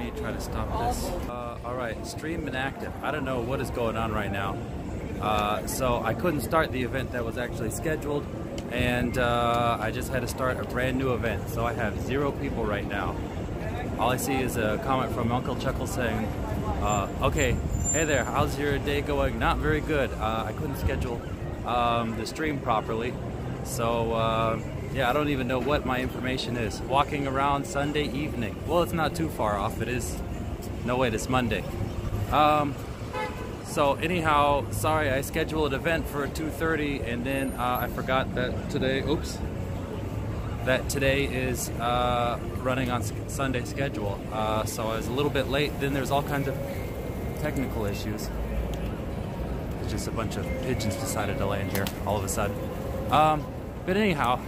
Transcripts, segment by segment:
me try to stop this. Alright, stream inactive. I don't know what is going on right now. So I couldn't start the event that was actually scheduled, and I just had to start a brand new event. So I have 0 people right now. All I see is a comment from Uncle Chuckle saying, okay, hey there, how's your day going? Not very good. I couldn't schedule the stream properly. So yeah, I don't even know what my information is. Walking around Sunday evening. Well, it's not too far off. It is, no wait, it's Monday. So anyhow, sorry, I scheduled an event for 2:30, and then I forgot that today, that today is running on Sunday schedule. So I was a little bit late. Then there's all kinds of technical issues. It's just a bunch of pigeons decided to land here all of a sudden. But anyhow,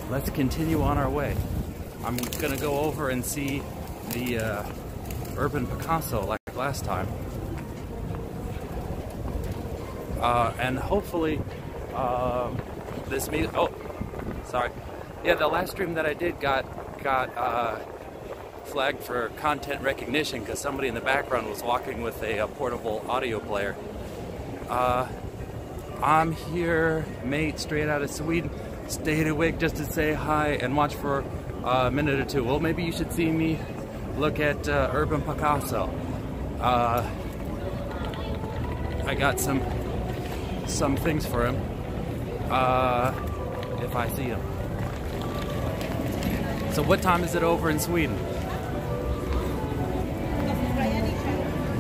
let's continue on our way. I'm gonna go over and see the Urban Picasso like last time. And hopefully this meet. Oh, sorry. Yeah, the last stream that I did got flagged for content recognition because somebody in the background was walking with a portable audio player. I'm here, mate, straight out of Sweden. Stayed awake just to say hi and watch for a minute or two. Well, maybe you should see me look at Urban Picasso. I got some things for him. If I see him. So what time is it over in Sweden?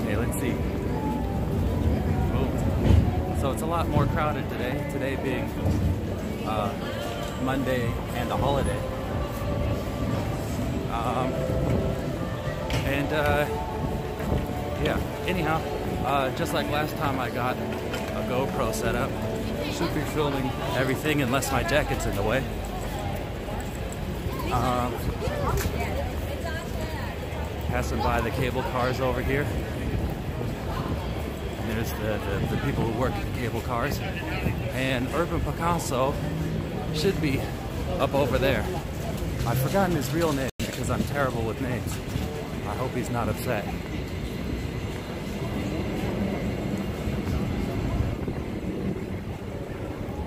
Okay, let's see. Oh. So it's a lot more crowded today. Today being Monday and a holiday. Yeah, anyhow, just like last time I got a GoPro set up. Should be filming everything unless my jacket's in the way. Passing by the cable cars over here. And there's the people who work at cable cars. And Urban Picasso should be up over there. I've forgotten his real name because I'm terrible with names. I hope he's not upset.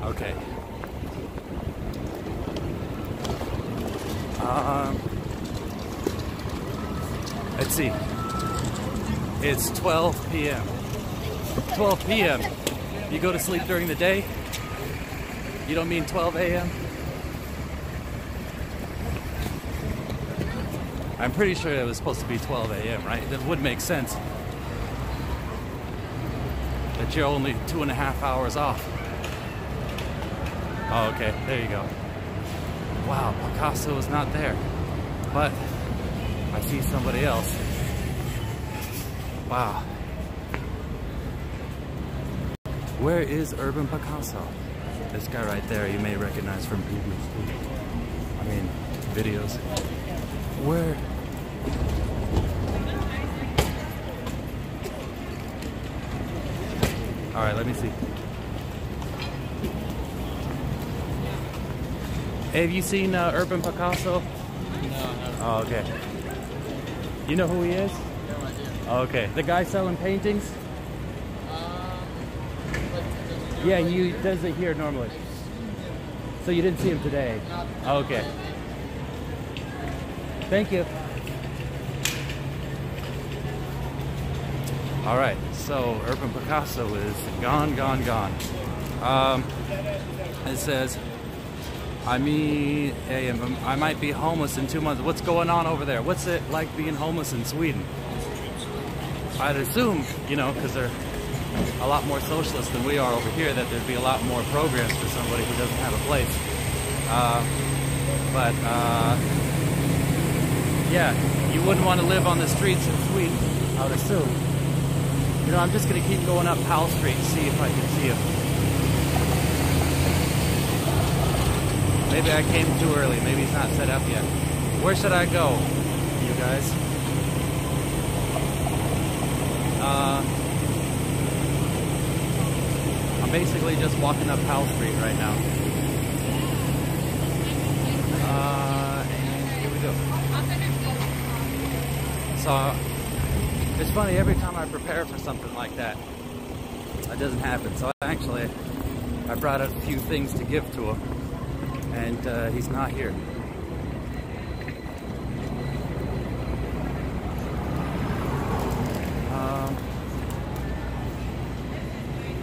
Okay. Let's see. It's 12 p.m. 12 p.m. You go to sleep during the day? You don't mean 12 a.m.? I'm pretty sure it was supposed to be 12 a.m., right? That would make sense. That you're only 2.5 hours off. Oh, okay, there you go. Wow, Picasso is not there. But I see somebody else. Wow. Where is Urban Picasso? This guy right there you may recognize from previous videos. Where? Alright, let me see. Hey, have you seen Urban Picasso? No, no. Oh, okay. You know who he is? No idea. Oh, okay. The guy selling paintings? Yeah, he does it here normally. So you didn't see him today? Oh, okay. Thank you. Alright, so Urban Picasso is gone, gone, gone. It says, I might be homeless in 2 months. What's going on over there? What's it like being homeless in Sweden? I'd assume, you know, because they're a lot more socialist than we are over here, that there'd be a lot more programs for somebody who doesn't have a place. Yeah, you wouldn't want to live on the streets in Sweden, I would assume. You know, I'm just going to keep going up Powell Street to see if I can see him. Maybe I came too early. Maybe he's not set up yet. Where should I go, you guys? I'm basically just walking up Powell Street right now. And here we go. So it's funny, every time I prepare for something like that, it doesn't happen. So actually, I brought a few things to give to him, and he's not here.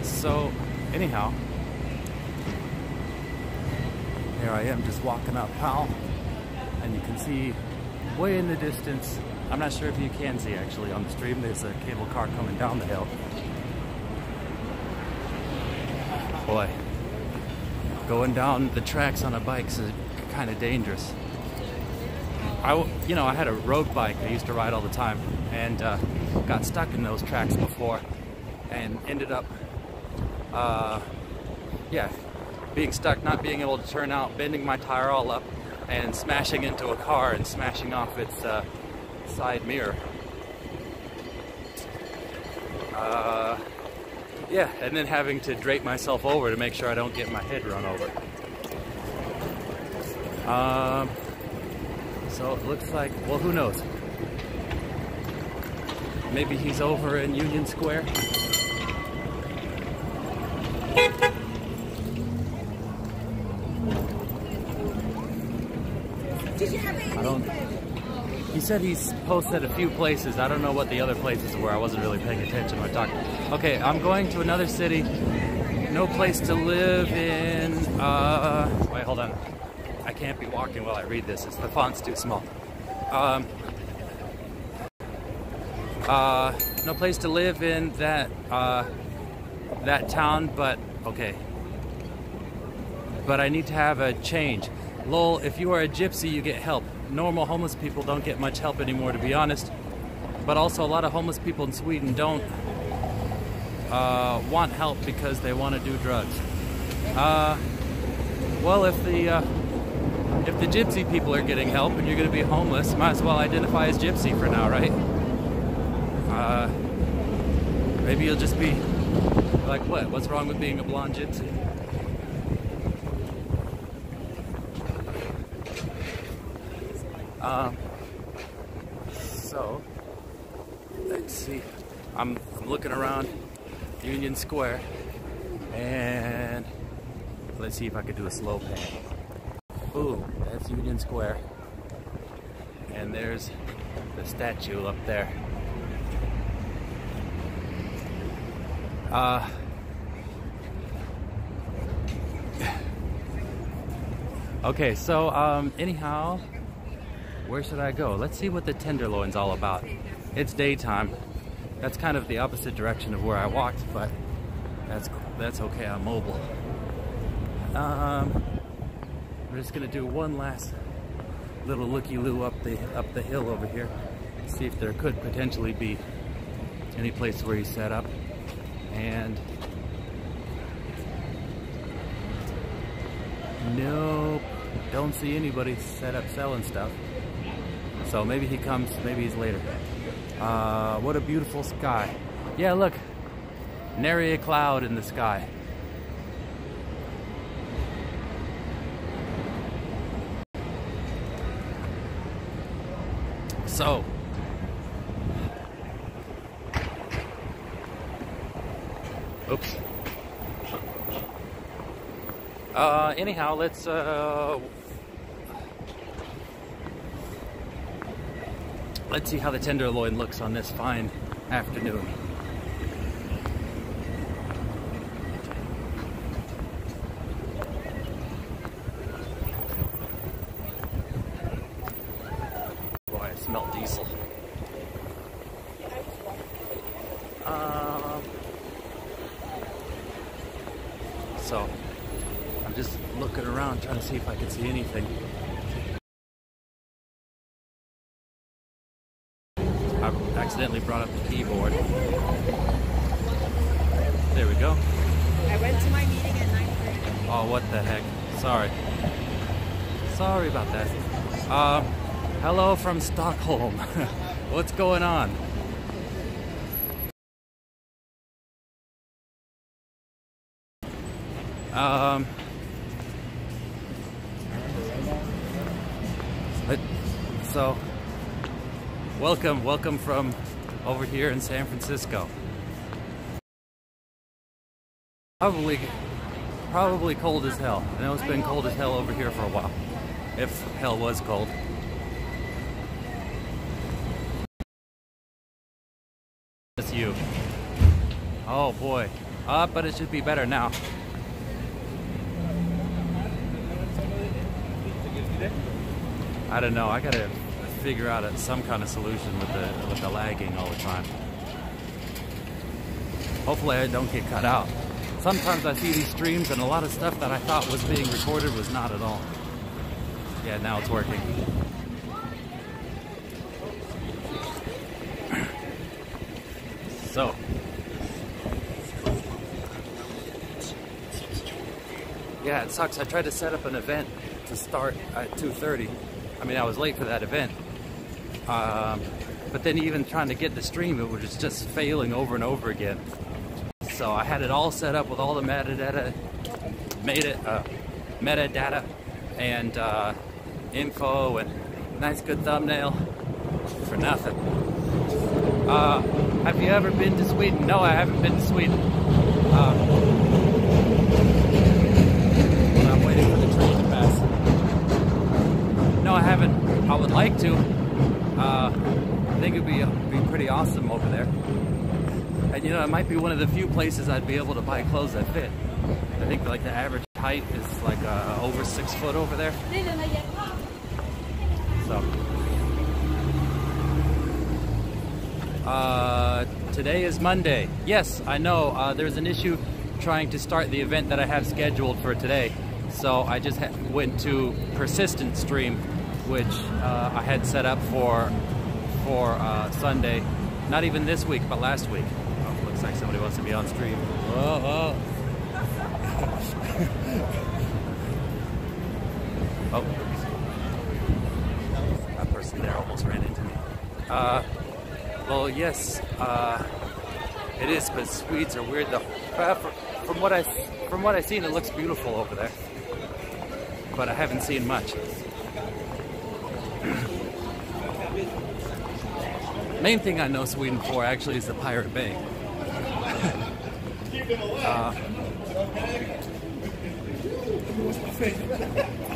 So anyhow, here I am just walking up Powell, and you can see way in the distance, I'm not sure if you can see actually on the stream, there's a cable car coming down the hill. Boy, going down the tracks on a bike is kind of dangerous. I had a road bike I used to ride all the time, and got stuck in those tracks before, and ended up, being stuck, not being able to turn out, bending my tire all up, and smashing into a car and smashing off its side mirror. And then having to drape myself over to make sure I don't get my head run over. So it looks like, well, who knows? Maybe he's over in Union Square. He said he's posted a few places. I don't know what the other places were. I wasn't really paying attention when I talked. Okay, I'm going to another city. No place to live in. Wait, hold on. I can't be walking while I read this. The font's too small. No place to live in that town, but okay. But I need to have a change. Lol, if you are a gypsy, you get help. Normal homeless people don't get much help anymore, to be honest. But also, a lot of homeless people in Sweden don't want help because they want to do drugs. Well, if the gypsy people are getting help and you're going to be homeless, might as well identify as gypsy for now, right? Maybe you'll just be like, what? What's wrong with being a blonde gypsy? So let's see. I'm looking around Union Square, and let's see if I could do a slow pan. Ooh, that's Union Square, and there's the statue up there. Okay, so anyhow, where should I go? Let's see what the Tenderloin's all about. It's daytime. That's kind of the opposite direction of where I walked, but that's okay. I'm mobile. We're just gonna do one last little looky-loo up the hill over here. See if there could potentially be any place where he's set up. And nope, don't see anybody set up selling stuff. So maybe he comes, maybe he's later. What a beautiful sky. Yeah, look, nary a cloud in the sky. So, oops. Anyhow, let's see how the Tenderloin looks on this fine afternoon. Boy, I smell diesel. So, I'm just looking around trying to see if I can see anything. I accidentally brought up the keyboard. There we go. I went to my meeting at 9:30. Oh, what the heck. Sorry. Sorry about that. Hello from Stockholm. What's going on? welcome from over here in San Francisco. Probably cold as hell. I know it's been cold as hell over here for a while. If hell was cold. That's you. Oh boy. But it should be better now. I don't know. I gotta figure out some kind of solution with the lagging all the time. Hopefully I don't get cut out. Sometimes I see these streams and a lot of stuff that I thought was being recorded was not at all. Yeah, now it's working. So. Yeah, it sucks. I tried to set up an event to start at 2:30. I mean, I was late for that event. But then even trying to get the stream, it was just failing over and over again. So I had it all set up with all the metadata, and info and nice good thumbnail for nothing. Have you ever been to Sweden? No, I haven't been to Sweden. I'm waiting for the train to pass. No, I haven't. I would like to. I think it'd be pretty awesome over there. And you know, it might be one of the few places I'd be able to buy clothes that fit. I think like the average height is like over 6 foot over there. So. Today is Monday. Yes, I know. There's an issue trying to start the event that I have scheduled for today. So I just went to persistent stream, which I had set up for Sunday. Not even this week, but last week. Oh, looks like somebody wants to be on stream. Oh. Oh. That person there almost ran into me. Well, yes, it is, but Swedes are weird though. From what I've seen, it looks beautiful over there, but I haven't seen much. Main thing I know Sweden for actually is the Pirate Bay.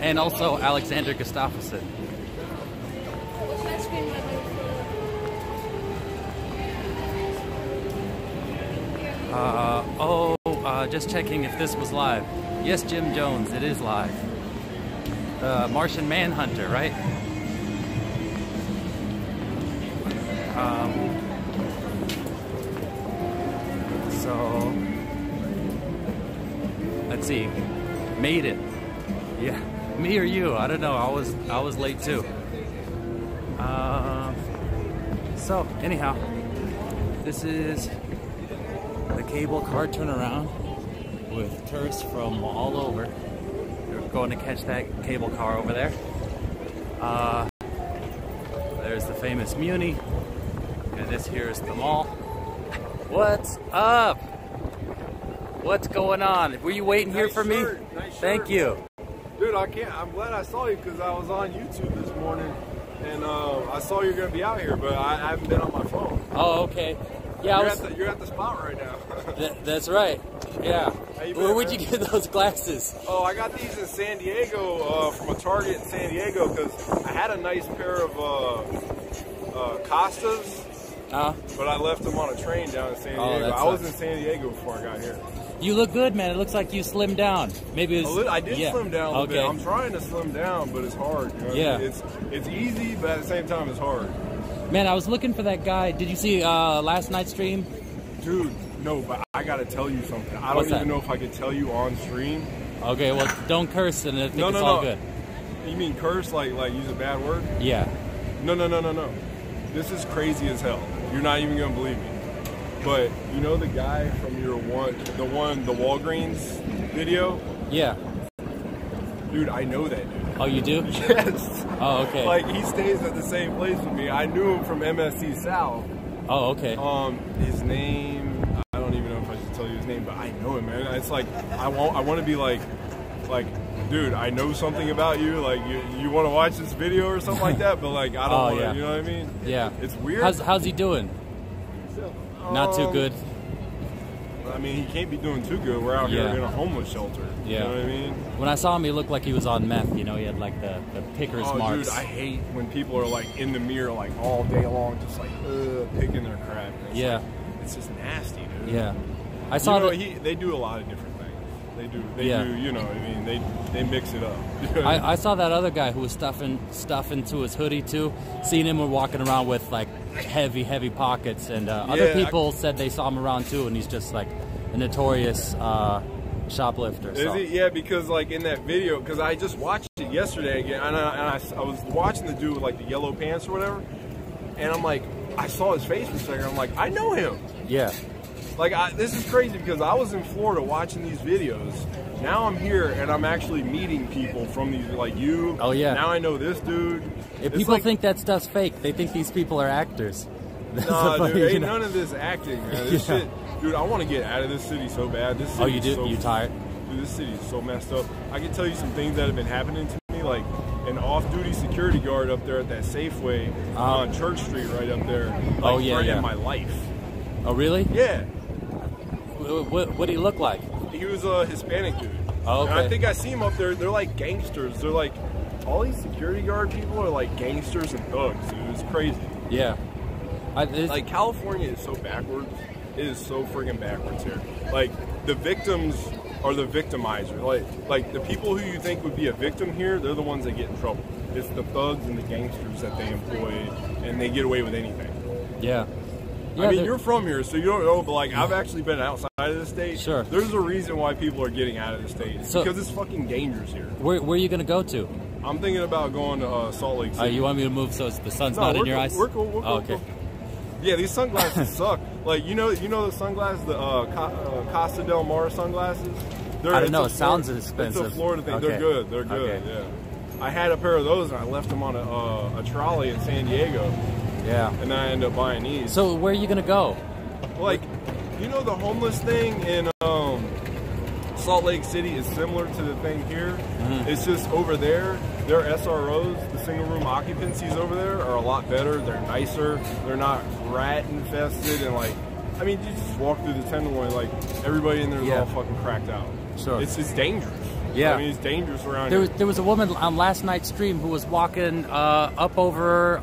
And also Alexander Gustafsson. Just checking if this was live. Yes, Jim Jones, it is live. Martian Manhunter, right? So let's see. Made it. Yeah, me or you? I don't know. I was late too. So anyhow, this is the cable car turnaround with tourists from all over. They're going to catch that cable car over there. There's the famous Muni, and this here is the mall. What's up? What's going on? Were you waiting here for me? Nice Thank you. Dude, I'm glad I saw you because I was on YouTube this morning and I saw you were going to be out here, but I haven't been on my phone. Oh, okay. Yeah, you're at the spot right now. That's right. Yeah. Where would you man? get those glasses? Oh, I got these in San Diego from a Target in San Diego because I had a nice pair of Costas, but I left them on a train down in San Diego. I was in San Diego before I got here. You look good, man. It looks like you slimmed down. Maybe I did slim down a little bit. I'm trying to slim down, but it's hard. You know what I mean? It's easy, but at the same time, it's hard. Man, I was looking for that guy. Did you see last night's stream? Dude, no, but I gotta tell you something. I don't even know if I could tell you on stream. Okay, well, don't curse, and I think it's all good. You mean curse, like use a bad word? Yeah. No. This is crazy as hell. You're not even gonna believe me. But you know the guy from the Walgreens video? Yeah. Dude, I know that dude. Oh, you do? Yes. Oh, okay. Like, he stays at the same place with me. I knew him from MSC South. Oh, okay. His name, I don't even know if I should tell you his name, but I know him, man. It's like, I want to be like like, dude, I know something about you. Like, you want to watch this video or something like that, but like, I don't want to, you know what I mean? Yeah. It's weird. How's he doing? Not too good. I mean, he can't be doing too good. We're out here in a homeless shelter. Yeah. You know what I mean? When I saw him, he looked like he was on meth. You know, he had like the picker's marks. Dude, I hate when people are like in the mirror like all day long, just like picking their crap. Yeah. Like, it's just nasty, dude. Yeah. I saw that. They do a lot of different things. They do, you know, I mean, they mix it up. I saw that other guy who was stuffing stuff into his hoodie too. Seen him walking around with like heavy pockets, and other people said they saw him around too, and he's just like a notorious shoplifter. Is he? Yeah, because like in that video, because I just watched it yesterday again, and I was watching the dude with like the yellow pants or whatever, and I'm like, I saw his face for a second. I'm like, I know him. Yeah. Like, this is crazy because I was in Florida watching these videos. Now I'm here and I'm actually meeting people from these, like you. Oh, yeah. Now I know this dude. If people think that stuff's fake, they think these people are actors. Nah, dude, ain't none of this acting, man. This shit, dude, I want to get out of this city so bad. This city you do? You tired? Dude, this city is so messed up. I can tell you some things that have been happening to me, like an off-duty security guard up there at that Safeway on Church Street right up there. Like, threatened my life. Oh, really? Yeah. What did he look like? He was a Hispanic dude. Oh, okay. And I think I see him up there. They're like gangsters. They're like, all these security guard people are like gangsters and thugs, dude. It's crazy. Yeah. Like, California is so backwards. It is so friggin' backwards here. Like, the victims are the victimizers. Like the people who you think would be a victim here, they're the ones that get in trouble. It's the thugs and the gangsters that they employ, and they get away with anything. Yeah. I mean, you're from here, so you don't know, but like, I've actually been outside of the state. Sure. There's a reason why people are getting out of the state. It's because it's fucking dangerous here. Where are you going to go to? I'm thinking about going to Salt Lake City. You want me to move so the sun's not in your eyes? We're cool. Okay. Yeah, these sunglasses suck. Like, you know the sunglasses, the Casa Del Mar sunglasses? I don't know. It sounds expensive. It's a Florida thing. Okay. They're good. They're good, yeah. I had a pair of those, and I left them on a trolley in San Diego. Yeah. And then I ended up buying these. So where are you going to go? Like, you know, the homeless thing in Salt Lake City is similar to the thing here. It's just over there, their SROs, the single room occupancies over there, are a lot better. They're nicer. They're not rat infested. And like, I mean, you just walk through the Tenderloin, like, everybody in there is all fucking cracked out. Sure. It's dangerous. Yeah. I mean, it's dangerous around here. There was a woman on last night's stream who was walking up over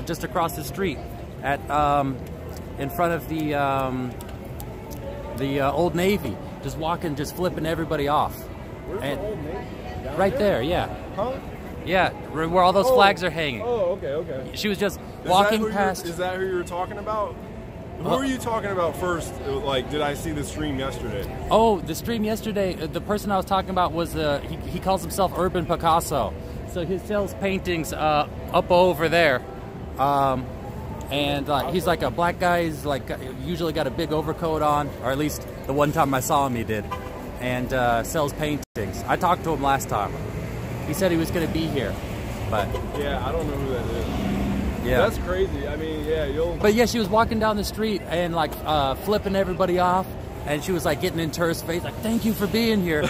just across the street at in front of the Old Navy, just walking, just flipping everybody off. Where's the Old Navy? Right there, yeah. Huh? Yeah, where all those flags are hanging. Oh, okay. She was just walking past. Is that who you were talking about? Who were you talking about first? Like, did I see the stream yesterday? Oh, the stream yesterday, the person I was talking about was, he calls himself Urban Picasso. So he sells paintings up over there. And he's like a black guy. He's like usually got a big overcoat on, or at least the one time I saw him he did. And sells paintings. I talked to him last time. He said he was going to be here, but... Yeah, I don't know who that is. Yeah. That's crazy. I mean, yeah, you'll... But yeah, she was walking down the street and like flipping everybody off, and she was like getting into her face, like, thank you for being here.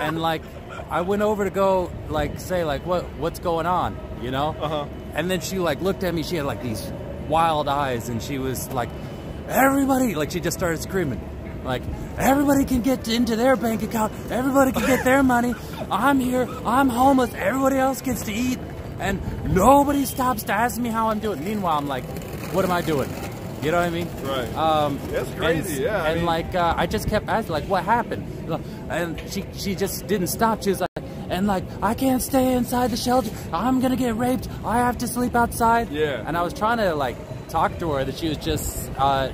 And like, I went over to go like say like, what's going on, you know? And then she like looked at me, she had like these wild eyes, and she was like, everybody, like she just started screaming. Like, everybody can get into their bank account, everybody can get their money, I'm here, I'm homeless, everybody else gets to eat, and nobody stops to ask me how I'm doing. Meanwhile, I'm like, what am I doing? You know what I mean? Right. That's crazy, yeah. And like, I just kept asking, like, what happened? And she just didn't stop. She was like, and like, I can't stay inside the shelter, I'm gonna get raped, I have to sleep outside. Yeah. And I was trying to like talk to her, that she was just,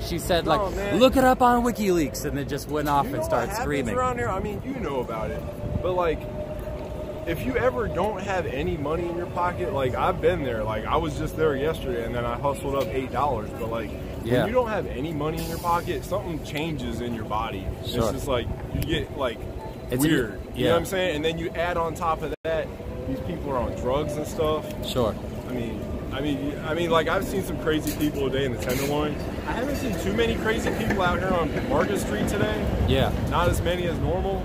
she said like, look it up on WikiLeaks, and then just went off and started screaming. Around here, I mean, you know about it, but like, if you ever don't have any money in your pocket, like I've been there, like I was just there yesterday, and then I hustled up $8, but like, when you don't have any money in your pocket, something changes in your body. Sure. It's just like, you get like, it's weird. You know what I'm saying? And then you add on top of that, these people are on drugs and stuff. Sure. I mean, like, I've seen some crazy people today in the Tenderloin. I haven't seen too many crazy people out here on Market Street today. Yeah. Not as many as normal,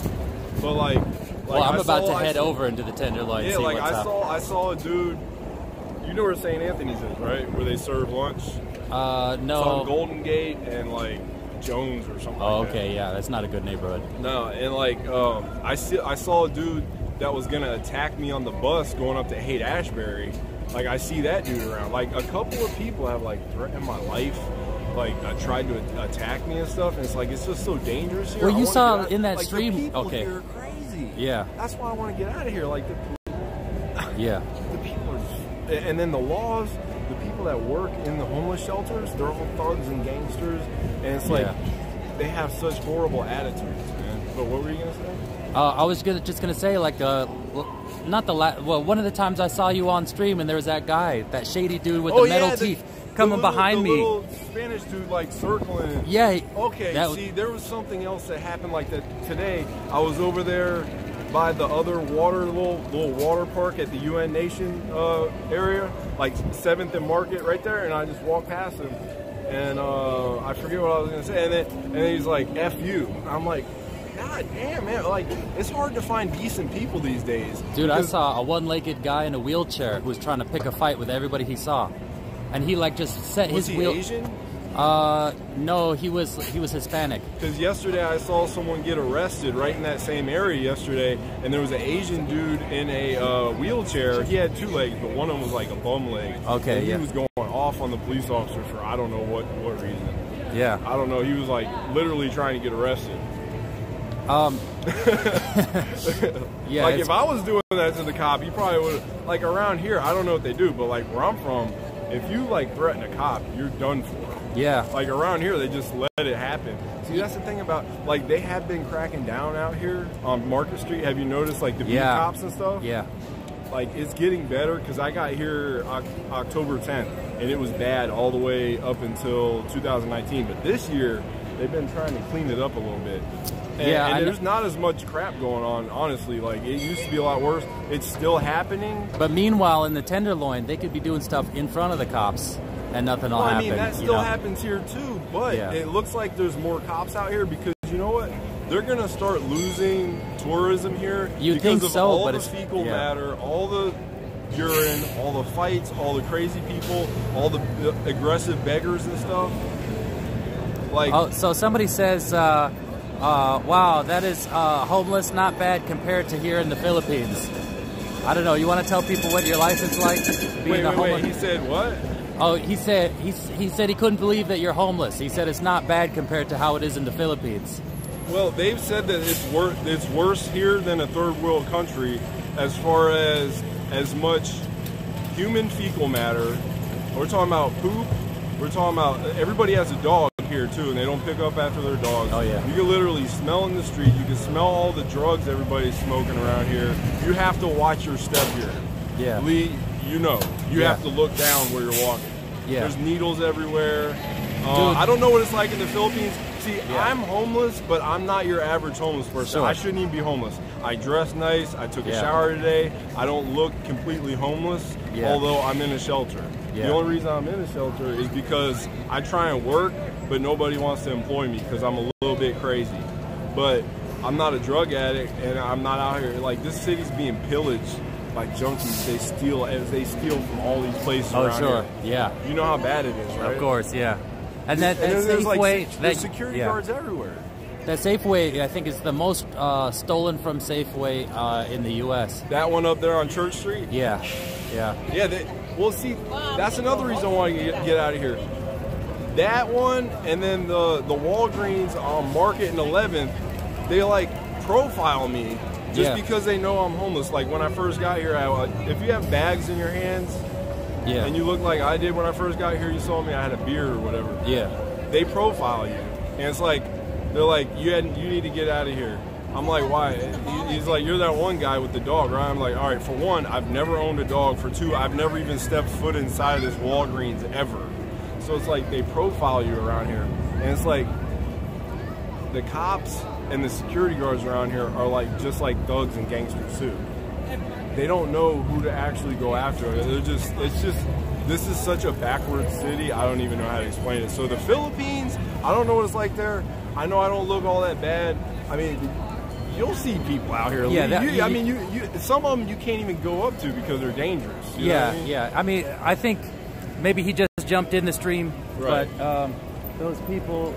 but like, Well, I'm about to head over into the Tenderloin. Yeah, see like what's up. I saw a dude. You know where St. Anthony's is, right? Where they serve lunch. No. It's on Golden Gate and like Jones or something. Oh, like okay, that. yeah, that's not a good neighborhood. No, and like I saw a dude that was gonna attack me on the bus going up to Haight-Ashbury. Like I see that dude around. Like a couple of people have like threatened my life. Like tried to attack me and stuff, and it's like it's just so dangerous here. Well, you saw in that like, stream. The people Okay. here are crazy. Yeah. That's why I want to get out of here. Like Yeah. the people are, just, and then the laws. The people that work in the homeless shelters, they're all thugs and gangsters, and it's like they have such horrible attitudes, man. But what were you gonna say? I was just gonna say, like, not the well, one of the times I saw you on stream, and there was that guy, that shady dude with the metal teeth, coming behind me. The little Spanish dude, like circling. Yeah. Okay. See, there was something else that happened like that today. I was over there by the other little water park at the UN Nation area, like 7th and Market right there, and I just walked past him, and I forget what I was gonna say, and then he's like, "F you." I'm like, God damn, man, like it's hard to find decent people these days. Dude, I saw a one-legged guy in a wheelchair who was trying to pick a fight with everybody he saw, and he like just set his wheel. Was he Asian? No, he was Hispanic. Because yesterday I saw someone get arrested right in that same area yesterday, and there was an Asian dude in a wheelchair. He had 2 legs, but one of them was like a bum leg. Okay, and he yeah. was going off on the police officer for I don't know what reason. Yeah. I don't know. He was like literally trying to get arrested. Yeah. Like if I was doing that to the cop, he probably would. Like around here, I don't know what they do, but like where I'm from, if you like threaten a cop, you're done for. Yeah. Like around here, they just let it happen. See, that's the thing about, like, they have been cracking down out here on Market Street. Have you noticed, like, the beat cops and stuff? Yeah. Like, it's getting better because I got here October 10th, and it was bad all the way up until 2019. But this year, they've been trying to clean it up a little bit. And there's not as much crap going on, honestly. Like, it used to be a lot worse. It's still happening. But meanwhile, in the Tenderloin, they could be doing stuff in front of the cops. And nothing will happen. I mean, that still happens here too, but it looks like there's more cops out here because you know what? They're gonna start losing tourism here because of all the fecal matter, all the urine, all the fights, all the crazy people, all the aggressive beggars and stuff. Like, oh, so somebody says, "Wow, that is homeless, not bad compared to here in the Philippines." I don't know. You want to tell people what your life is like? Wait. He said what? Oh, he said he couldn't believe that you're homeless. He said it's not bad compared to how it is in the Philippines. Well, they've said that it's worse here than a third world country as far as much human fecal matter. We're talking about poop. We're talking about everybody has a dog here too, and they don't pick up after their dogs. Oh yeah. You can literally smell in the street. You can smell all the drugs everybody's smoking around here. You have to watch your step here. Yeah. Lee, you know, you have to look down where you're walking. Yeah. There's needles everywhere. I don't know what it's like in the Philippines. See, I'm homeless, but I'm not your average homeless person. Sure. I shouldn't even be homeless. I dress nice. I took a shower today. I don't look completely homeless, although I'm in a shelter. Yeah. The only reason I'm in a shelter is because I try and work, but nobody wants to employ me because I'm a little bit crazy. But I'm not a drug addict, and I'm not out here. Like, this city's being pillaged by junkies. They steal from all these places around here. Yeah. You know how bad it is, right? Of course, yeah. And that there's Safeway, there's security guards everywhere. That Safeway, I think, is the most stolen from Safeway in the U.S. That one up there on Church Street? Yeah. Well, see, that's another reason I want to get out of here. That one, and then the Walgreens on Market and 11th, they like profile me just because they know I'm homeless. Like when I first got here, if you have bags in your hands, and you look like I did when I first got here, you saw me, I had a beer or whatever. Yeah. They profile you, and it's like they're like, you need to get out of here. I'm like, why? He's like, you're that one guy with the dog, right? I'm like, all right, for one, I've never owned a dog. For two, I've never even stepped foot inside of this Walgreens ever. So it's like they profile you around here. And it's like the cops and the security guards around here are like just like thugs and gangsters too. They don't know who to actually go after. This is such a backward city, I don't even know how to explain it. So the Philippines, I don't know what it's like there. I know I don't look all that bad. I mean, you'll see people out here. Yeah, I mean, some of them you can't even go up to because they're dangerous. You know what I mean? Yeah. I mean, I think maybe he just jumped in the stream, right. but those people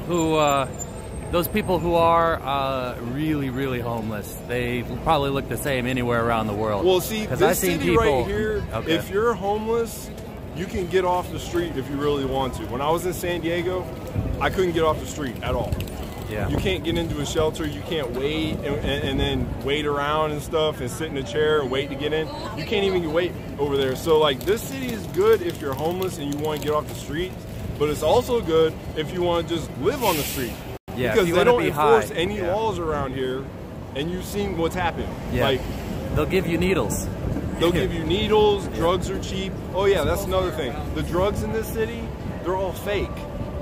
who are really, really homeless, they probably look the same anywhere around the world. Well, see, this city right here, if you're homeless, you can get off the street if you really want to. When I was in San Diego, I couldn't get off the street at all. Yeah. You can't get into a shelter. You can't wait and then wait around and stuff and sit in a chair and wait to get in. You can't even wait over there. So, like, this city is good if you're homeless and you want to get off the street, but it's also good if you want to just live on the street. Yeah, because they don't enforce any laws around here, and you've seen what's happened. Yeah. Like, they'll give you needles. They'll give you needles. Drugs are cheap. Oh yeah, that's another thing. The drugs in this city, they're all fake.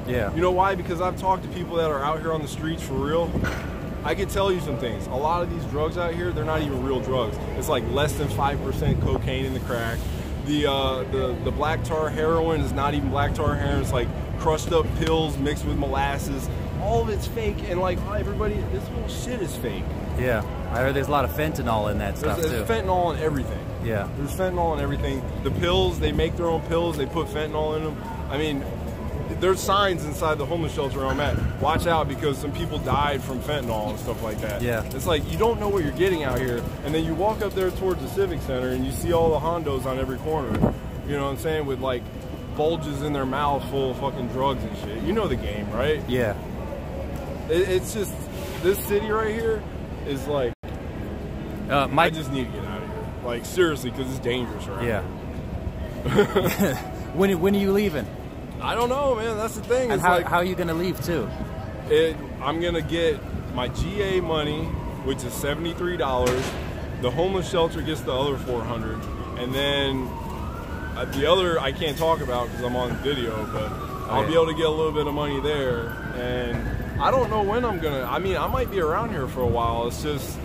Yeah. You know why? Because I've talked to people that are out here on the streets for real. I can tell you some things. A lot of these drugs out here, they're not even real drugs. It's like less than 5% cocaine in the crack. The black tar heroin is not even black tar heroin. It's like crushed up pills mixed with molasses. All of it's fake, and like everybody, this whole shit is fake. Yeah, I heard there's a lot of fentanyl in that stuff too. There's fentanyl in everything. Yeah. There's fentanyl in everything. The pills, they make their own pills. They put fentanyl in them. I mean, there's signs inside the homeless shelter I'm at. Watch out because some people died from fentanyl and stuff like that. Yeah. It's like you don't know what you're getting out here. And then you walk up there towards the Civic Center and you see all the Hondos on every corner. You know what I'm saying? With like bulges in their mouth full of fucking drugs and shit. You know the game, right? Yeah. It's just, this city right here is like, I just need to get out of here. Like, seriously, because it's dangerous right Yeah. here. When are you leaving? I don't know, man. That's the thing. And it's how are you going to leave, too? I'm going to get my GA money, which is $73. The homeless shelter gets the other $400. And then the other I can't talk about because I'm on video, but I'll be able to get a little bit of money there. And I don't know when I'm gonna. I mean, I might be around here for a while. It's just,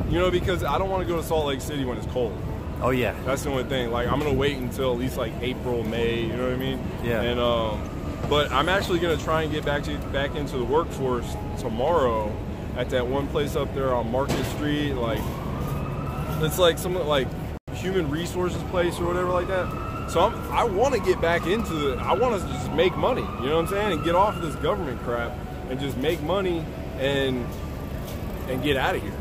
you know, because I don't want to go to Salt Lake City when it's cold. Oh yeah. That's the only thing. Like, I'm gonna wait until at least like April, May. You know what I mean? Yeah. And but I'm actually gonna try and get back into the workforce tomorrow at that one place up there on Market Street. Like, it's like some like human resources place or whatever like that. So I want to get back into it. I want to just make money, you know what I'm saying, and get off of this government crap and just make money and get out of here.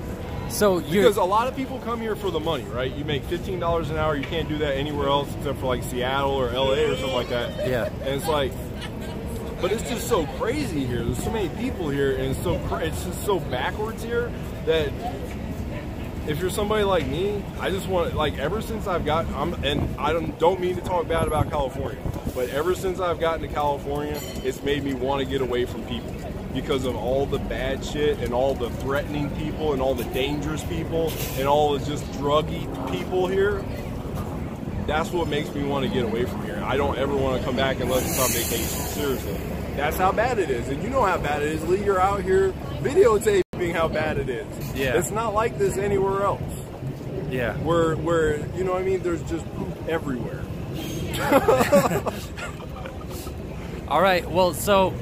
So because a lot of people come here for the money, right? You make $15 an hour. You can't do that anywhere else except for like Seattle or LA or something like that. Yeah. And it's like, but it's just so crazy here. There's so many people here, and it's just so backwards here that. If you're somebody like me, I just want, like, ever since I've got, and I don't mean to talk bad about California, but ever since I've gotten to California, it's made me want to get away from people because of all the bad shit and all the threatening people and all the dangerous people and all the just druggy people here. That's what makes me want to get away from here. I don't ever want to come back unless it's on vacation. Seriously. That's how bad it is. And you know how bad it is. Lee, you're out here videotaping how bad it is. Yeah. It's not like this anywhere else. Yeah. Where you know what I mean, there's just poop everywhere. All right. Well, so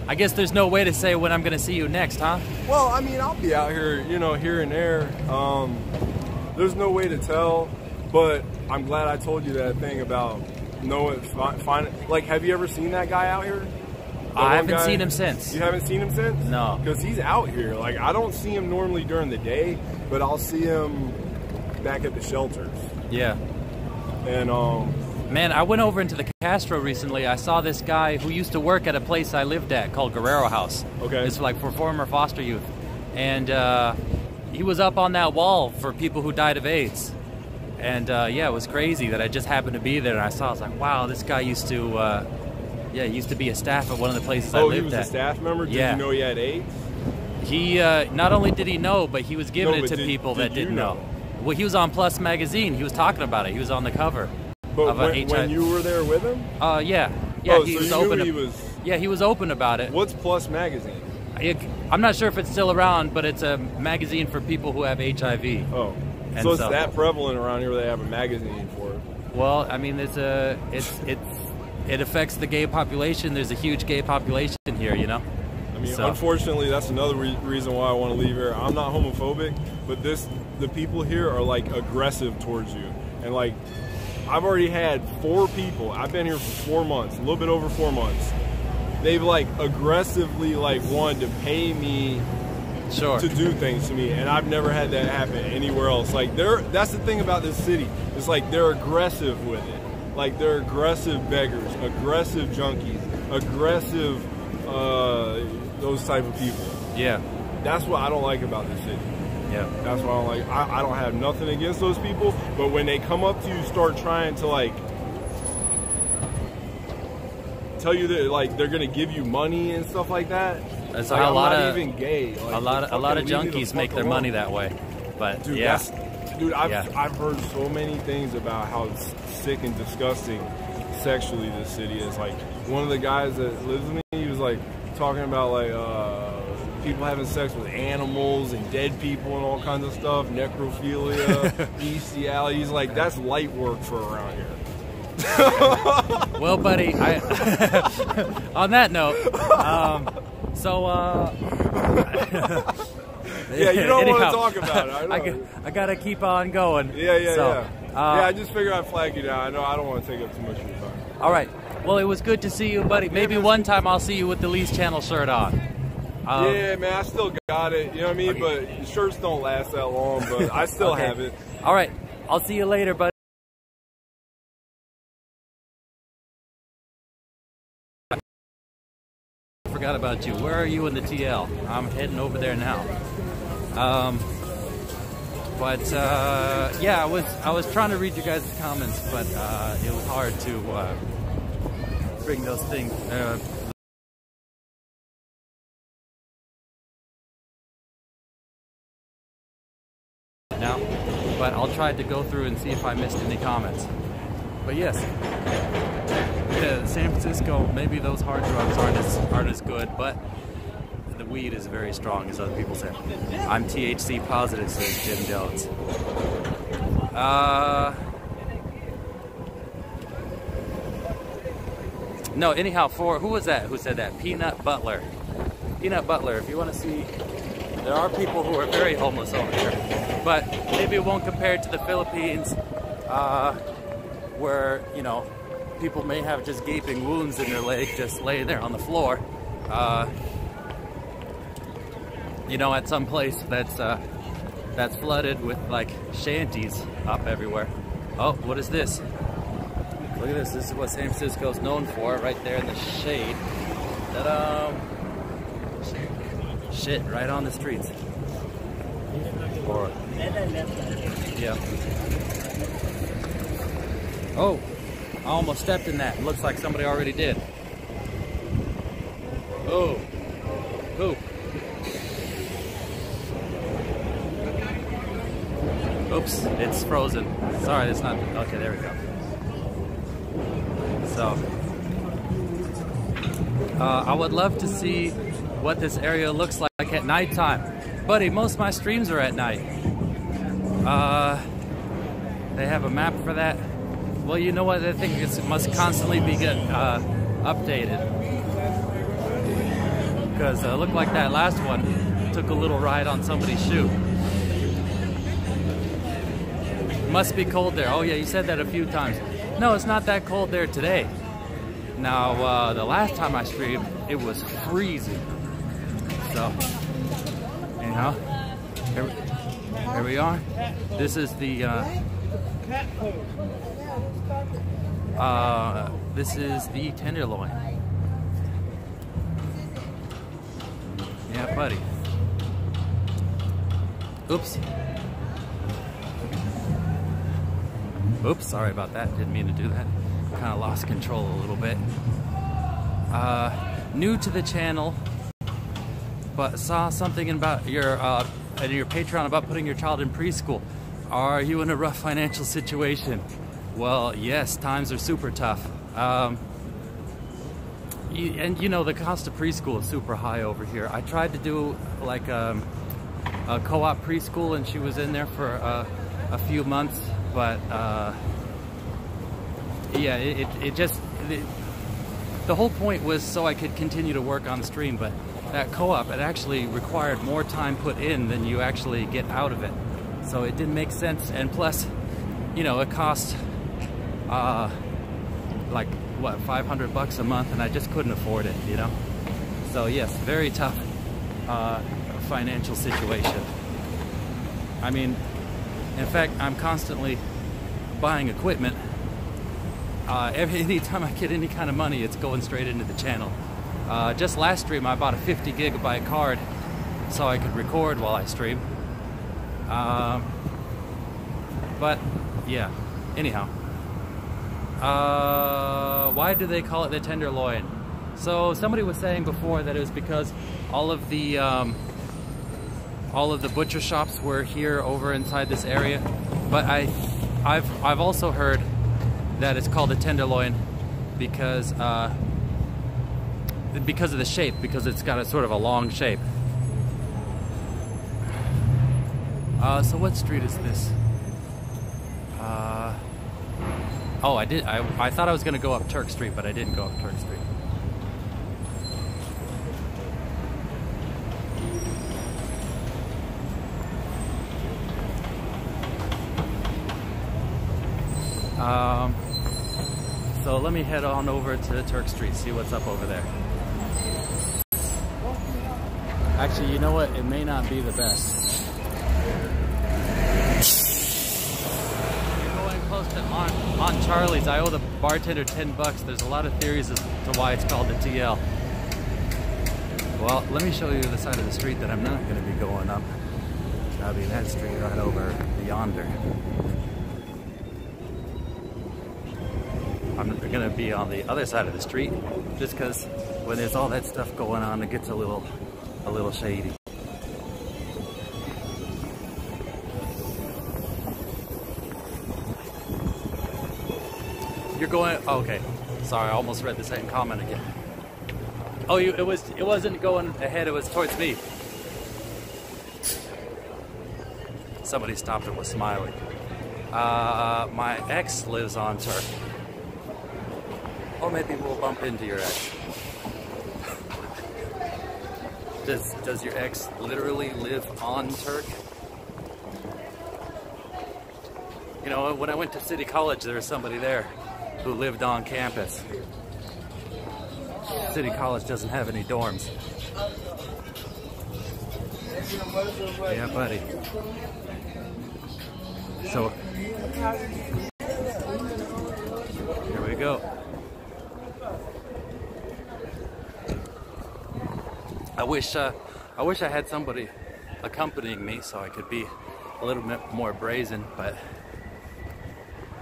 I guess there's no way to say when I'm going to see you next, huh? Well, I mean, I'll be out here, you know, here and there. There's no way to tell, but I'm glad I told you that thing about like, have you ever seen that guy out here? I haven't seen him since. You haven't seen him since? No. Because he's out here. Like, I don't see him normally during the day, but I'll see him back at the shelters. Yeah. And, man, I went over into the Castro recently. I saw this guy who used to work at a place I lived at called Guerrero House. Okay. It's like for former foster youth. And he was up on that wall for people who died of AIDS. And, yeah, it was crazy that I just happened to be there. And I saw, I was like, wow, this guy used to... yeah, he used to be a staff at one of the places I lived at. Oh, he was a staff member? Did you know he had AIDS? He, not only did he know, but he was giving it to people that didn't know. Well, he was on Plus Magazine. He was talking about it. He was on the cover. But when you were there with him? Yeah. Yeah, he so was you open. knew he was... Yeah, he was open about it. What's Plus Magazine? I'm not sure if it's still around, but it's a magazine for people who have HIV. Oh. And so it's that prevalent around here where they have a magazine for it? Well, I mean, it affects the gay population. There's a huge gay population here, you know? I mean, So. unfortunately, that's another reason why I want to leave here. I'm not homophobic, but the people here are like aggressive towards you. And like, I've already had 4 people. I've been here for 4 months, a little bit over 4 months. They've like aggressively like wanted to pay me to do things to me, and I've never had that happen anywhere else. Like that's the thing about this city. It's like they're aggressive with it. Like they're aggressive beggars, aggressive junkies, aggressive those type of people. Yeah. That's what I don't like about this city. Yeah. That's what I don't like. I don't have nothing against those people, but when they come up to you, start trying to like tell you that like they're gonna give you money and stuff like that. That's like, how I'm a lot not of even gay. Like, a lot of junkies make their money that way. But dude, yeah, I've heard so many things about how sick and disgusting sexually this city is. Like one of the guys that lives with me, he was like talking about like people having sex with animals and dead people and all kinds of stuff, necrophilia, bestiality. He's like, that's light work for around here. Well, buddy, on that note, yeah, you don't anyhow, want to talk about it. I gotta keep on going. Yeah. I just figured I'd flag you down. I don't want to take up too much of your time. All right. Well, it was good to see you, buddy. Maybe one time I'll see you with the Lee's Channel shirt on. Yeah, man, I still got it. You know what I mean? Okay. But shirts don't last that long, but I still have it. All right. I'll see you later, buddy. I forgot about you. Where are you in the TL? I'm heading over there now. Yeah, I was trying to read you guys' comments, but it was hard to bring those things. Now, but I'll try to go through and see if I missed any comments. But yes, San Francisco, maybe those hard drugs aren't as good, but the weed is very strong, as other people say. I'm THC positive, says Jim Jones. No, anyhow, who was that? Who said that? Peanut Butler. Peanut Butler, if you want to see, there are people who are very homeless over here, but maybe it won't compare to the Philippines, where, you know, people may have just gaping wounds in their leg just laying there on the floor. You know, at some place that's flooded with like shanties up everywhere. Oh, what is this? Look at this. This is what San Francisco's known for, right there in the shade. Ta-da! Shit, right on the streets. Or, yeah. Oh, I almost stepped in that. It looks like somebody already did. Oh, poop. Oops, it's frozen. Sorry, it's not. Okay, there we go. So, I would love to see what this area looks like at nighttime. Buddy, most of my streams are at night. They have a map for that. Well, you know what? I think it must constantly be getting updated. Because it looked like that last one took a little ride on somebody's shoe. Must be cold there. Oh yeah, you said that a few times. No, it's not that cold there today. Now, the last time I streamed, it was freezing. So, you know, here we are. This is the, this is the tenderloin. Yeah, buddy. Oops. Oops, sorry about that. Didn't mean to do that. Kind of lost control a little bit. New to the channel, but saw something about your Patreon about putting your child in preschool. Are you in a rough financial situation? Well, yes, times are super tough. And you know, the cost of preschool is super high over here. I tried to do like a co-op preschool, and she was in there for a few months, but yeah, the whole point was so I could continue to work on stream, but that co-op, it actually required more time put in than you actually get out of it. So it didn't make sense, and plus, you know, it cost like what, $500 a month, and I just couldn't afford it, you know. So yes, very tough financial situation. I mean, in fact, I'm constantly buying equipment. Any time I get any kind of money, it's going straight into the channel. Just last stream, I bought a 50 gigabyte card so I could record while I stream. But yeah, anyhow. Why do they call it the Tenderloin? So somebody was saying before that it was because all of the butcher shops were here over inside this area. But I've also heard that it's called a Tenderloin because of the shape, because it's got a sort of a long shape. So what street is this? Oh, I thought I was gonna go up Turk Street, but I didn't go up Turk Street. So let me head on over to Turk Street, see what's up over there. Actually, you know what? It may not be the best. You're going close to on Charlie's. I owe the bartender $10. There's a lot of theories as to why it's called the TL. Well, let me show you the side of the street that I'm not going to be going up. That'll be that street right over yonder. I'm going to be on the other side of the street, just because when there's all that stuff going on, it gets a little shady. You're going, oh, okay. Sorry, I almost read the same comment again. Oh, it wasn't going ahead, it was towards me. Somebody stopped and was smiling. My ex lives on Turk. Or maybe we'll bump into your ex. Does your ex literally live on Turk? You know, when I went to City College, there was somebody there who lived on campus. City College doesn't have any dorms. Yeah, buddy. So, here we go. I wish I had somebody accompanying me so I could be a little bit more brazen, but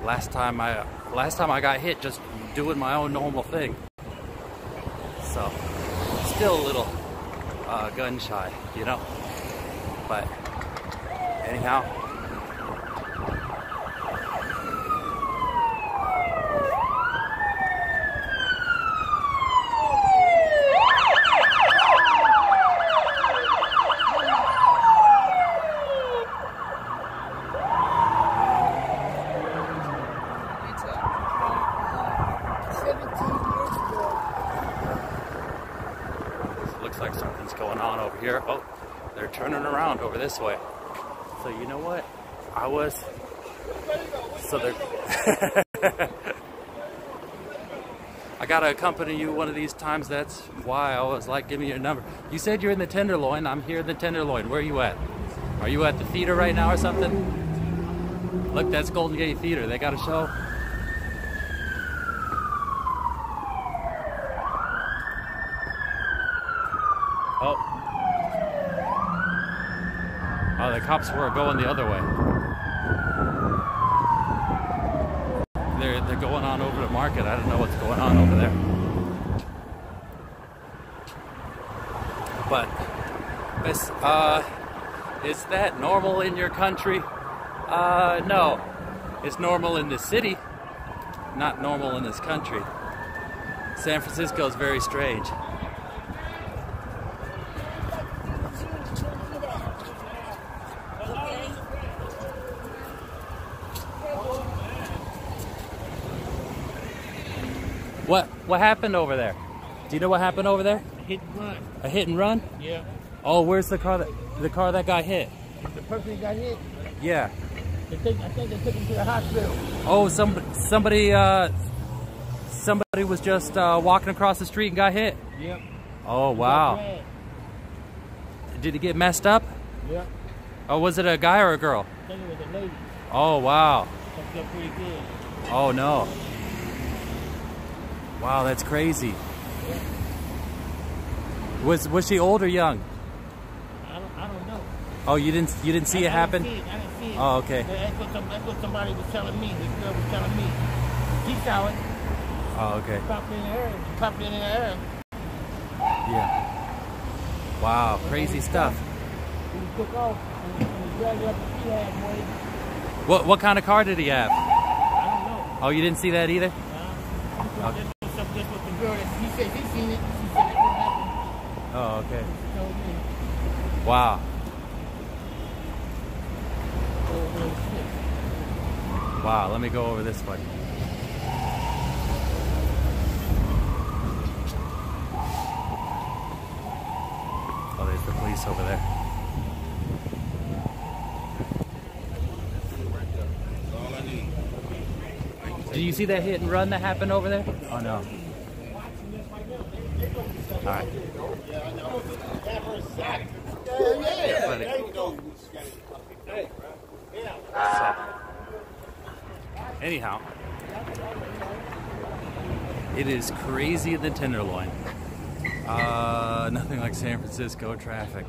last time I got hit just doing my own normal thing. So still a little gun shy, you know. But anyhow. Looks like something's going on over here. Oh, they're turning around over this way. So you know what? I gotta accompany you one of these times. That's why I was like, give me your number. You said you're in the Tenderloin. I'm here in the Tenderloin. Where are you at? Are you at the theater right now or something? Look, that's Golden Gate Theater. They got a show. Oh, the cops were going the other way. They're going on over to Market. I don't know what's going on over there. But is that normal in your country? No. It's normal in this city, not normal in this country. San Francisco is very strange. What happened over there? Do you know what happened over there? hit and run. A hit and run? Yeah. Oh, where's the car that got hit? The person that got hit, Yeah. I think they took him to the hospital. Oh, somebody was just walking across the street and got hit. Yep. Oh, wow. Did he get messed up? Yep. Oh, was it a guy or a girl? I think it was a lady. Oh, wow. Fucked up pretty good. Oh, no. Wow, that's crazy. Yep. Was she old or young? I don't know. Oh, you didn't see it happen? I didn't see it. Oh, okay. That's what somebody was telling me. The girl was telling me. She saw it. Oh, okay. Popped in the air. She popped it in the air. Yeah. Wow, crazy stuff. He took off and he dragged it up the street halfway. What kind of car did he have? I don't know. Oh, you didn't see that either? Okay. This was the girl that he said he seen it. She said it what happened. Oh, okay. She told me. Wow. Wow, let me go over this way. Oh, there's the police over there. Did you see that hit and run that happened over there? Oh, no. All right. Yeah, buddy. So, anyhow, it is crazy in the Tenderloin. Nothing like San Francisco traffic.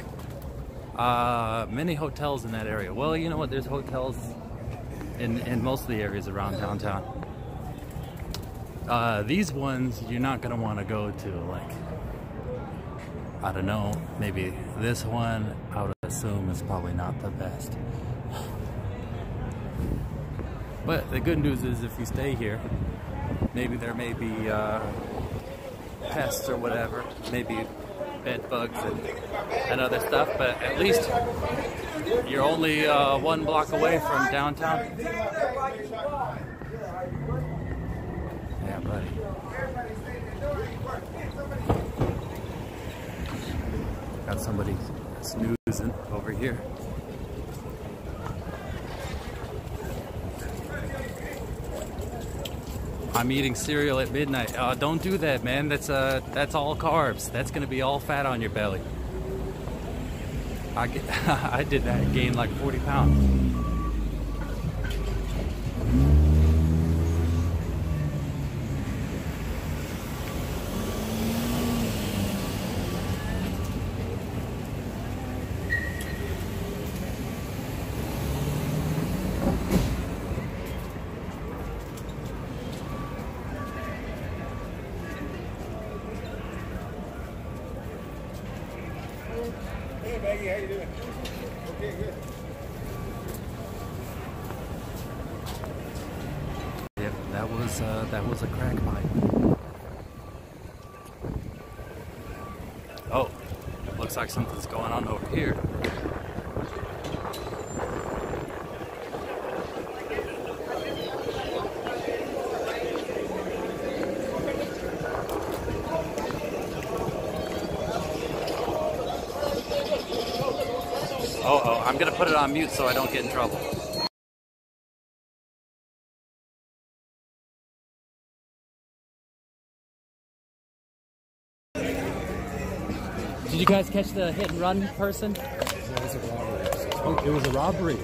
Many hotels in that area. Well, you know what? There's hotels in most of the areas around downtown. These ones you're not gonna want to go to. Like, I don't know. Maybe this one, I would assume, is probably not the best. But the good news is, if you stay here, maybe there may be pests or whatever, maybe bed bugs and other stuff, but at least you're only 1 block away from downtown. Yeah, buddy. Got somebody snoozing over here. I'm eating cereal at midnight. Don't do that, man. That's all carbs. That's gonna be all fat on your belly. I did that, gained like 40 pounds. Hey Maggie, how you doing? Okay, good. Yep, that was a crack pipe. Oh, looks like something's going on over here. Oh, I'm gonna put it on mute so I don't get in trouble. Did you guys catch the hit and run person? It was a robbery. Oh, it was a robbery.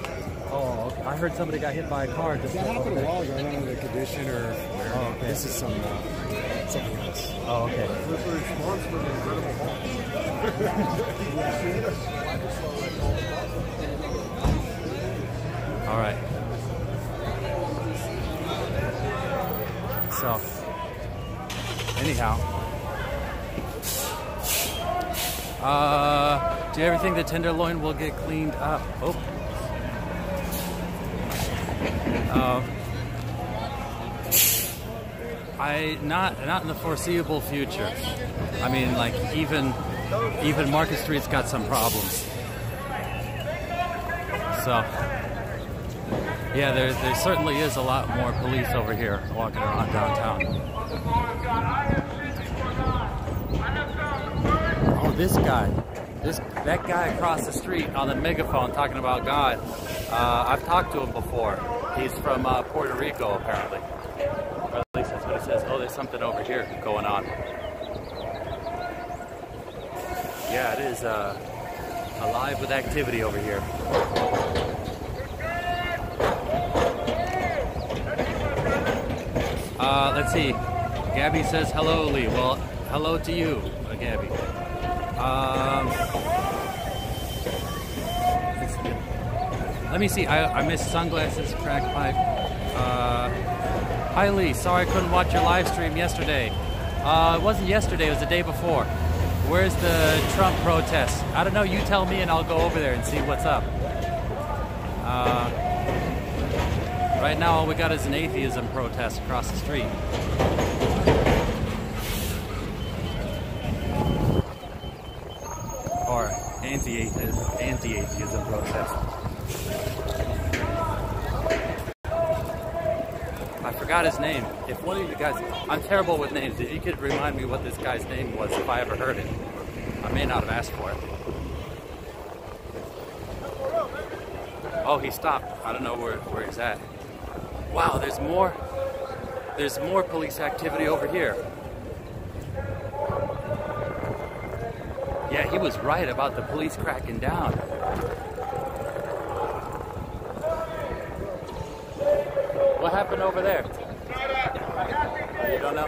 Oh, okay. I heard somebody got hit by a car. Just That happened a while ago. I don't know the condition or where. Oh, okay. This is something else. Oh, okay. What's the response for the incredible All right. So, anyhow, do you ever think the Tenderloin will get cleaned up? Oh. Not in the foreseeable future. I mean, like even Market Street's got some problems. So, yeah, there certainly is a lot more police over here walking around downtown. this guy. That guy across the street on the megaphone talking about God. I've talked to him before. He's from Puerto Rico, apparently. Or at least that's what it says. Oh, there's something over here going on. Yeah, it is alive with activity over here. Let's see. Gabby says hello, Lee. Well, hello to you, Gabby. Let me see. I missed sunglasses, crack pipe. Hi, Lee. Sorry I couldn't watch your live stream yesterday. It wasn't yesterday. It was the day before. Where's the Trump protest? I don't know. You tell me, and I'll go over there and see what's up. Right now, all we got is an atheism protest across the street. Or anti-atheism protest. I forgot his name. If one of you guys, I'm terrible with names. If you could remind me what this guy's name was, if I ever heard it. I may not have asked for it. Oh, he stopped. I don't know where he's at. Wow, there's more police activity over here. Yeah, he was right about the police cracking down. What happened over there? You don't know?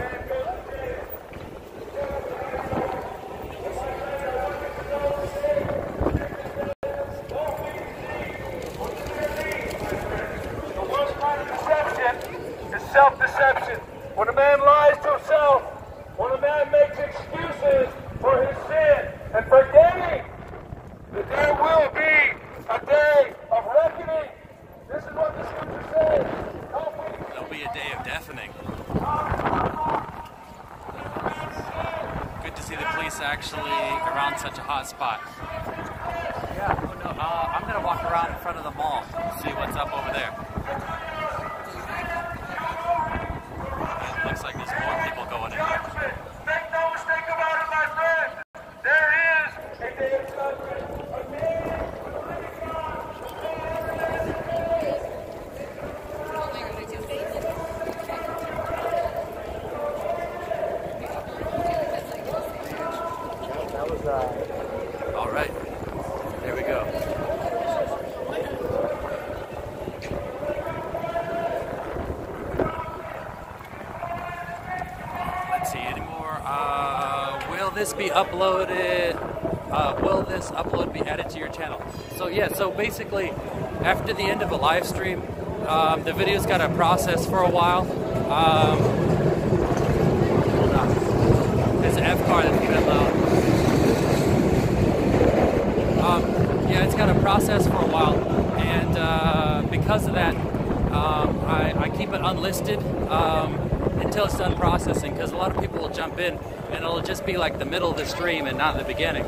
Self-deception. When a man lies to himself, when a man makes excuses for his sin and forgetting that there will be a day of reckoning. This is what the scripture says. There'll be a day of deafening. Good to see the police actually around such a hot spot. Yeah, oh no, I'm gonna walk around in front of the mall, see what's up over there. Looks like there's more people going in there. Make no mistake about it, my friend. There is a day of judgment. All right, there we go. Will this be uploaded? Will this upload be added to your channel? So yeah, so basically, after the end of a live stream, the video's got to process for a while. Hold on. There's an F car that's a bit loud. Yeah, it's got to process for a while, and because of that, I keep it unlisted until it's done processing, because a lot of people will jump in and it'll just be like the middle of the stream and not the beginning.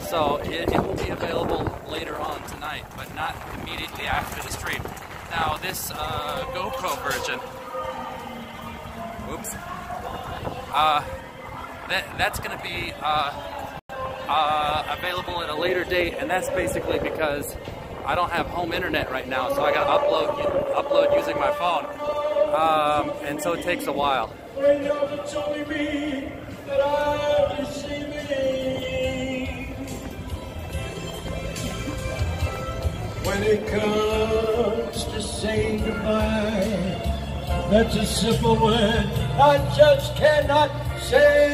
So it will be available later on tonight, but not immediately after the stream. Now this GoPro version, oops, that's going to be available at a later date, and that's basically because I don't have home internet right now, so I got to upload using my phone, and so it takes a while. When it comes to saying goodbye, that's a simple word I just cannot say.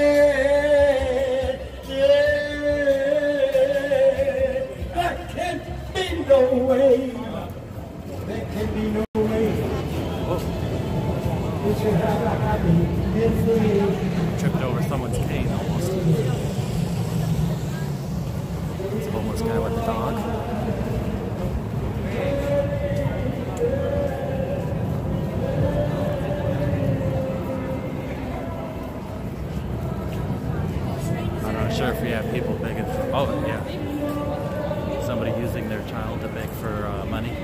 There can be no way. There can be no way. We should have a happy ending. Tripped over someone's cane almost. It's a homeless guy with a dog. I'm not sure if we have people begging for, oh yeah, somebody using their child to beg for money.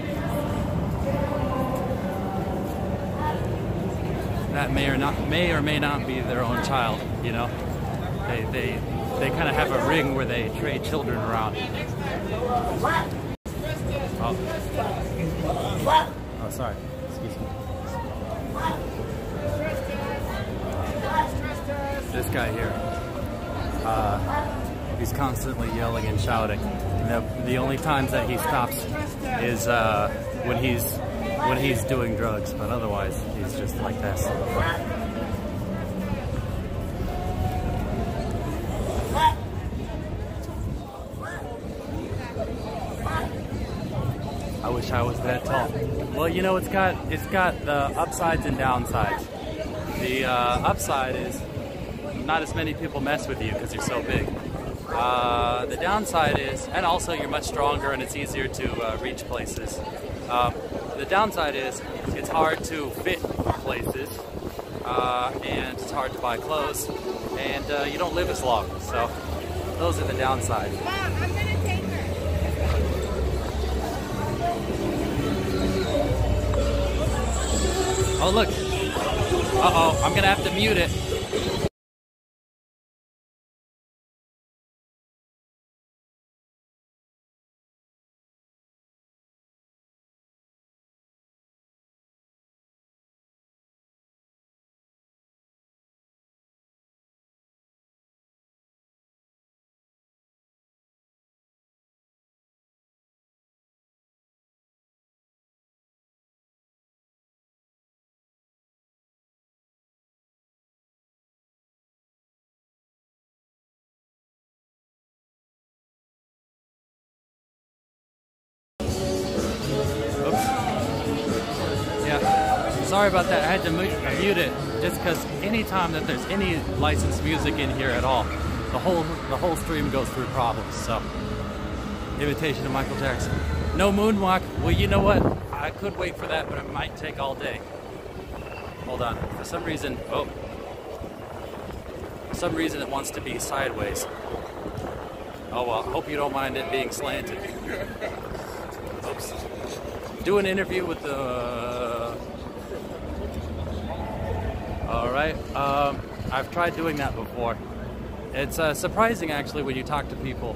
That may or may not be their own child, you know. They they kind of have a ring where they trade children around. Oh, sorry. Excuse me. This guy here, he's constantly yelling and shouting. And the only times that he stops is when he's doing drugs, but otherwise he's just like this. I wish I was that tall. Well, you know, it's got the upsides and downsides. The upside is not as many people mess with you because you're so big. The downside is, and also you're much stronger and it's easier to reach places. The downside is it's hard to fit places, and it's hard to buy clothes, and you don't live as long. So those are the downsides. Mom, I'm gonna take her. Oh, look. Uh-oh, I'm gonna have to mute it. Sorry about that, I had to mute it just because anytime that there's any licensed music in here at all, the whole stream goes through problems. So, imitation of Michael Jackson. No moonwalk. Well, you know what? I could wait for that, but it might take all day. Hold on. For some reason it wants to be sideways. Oh well, hope you don't mind it being slanted. Oops. Do an interview with the... Alright, I've tried doing that before. It's surprising actually when you talk to people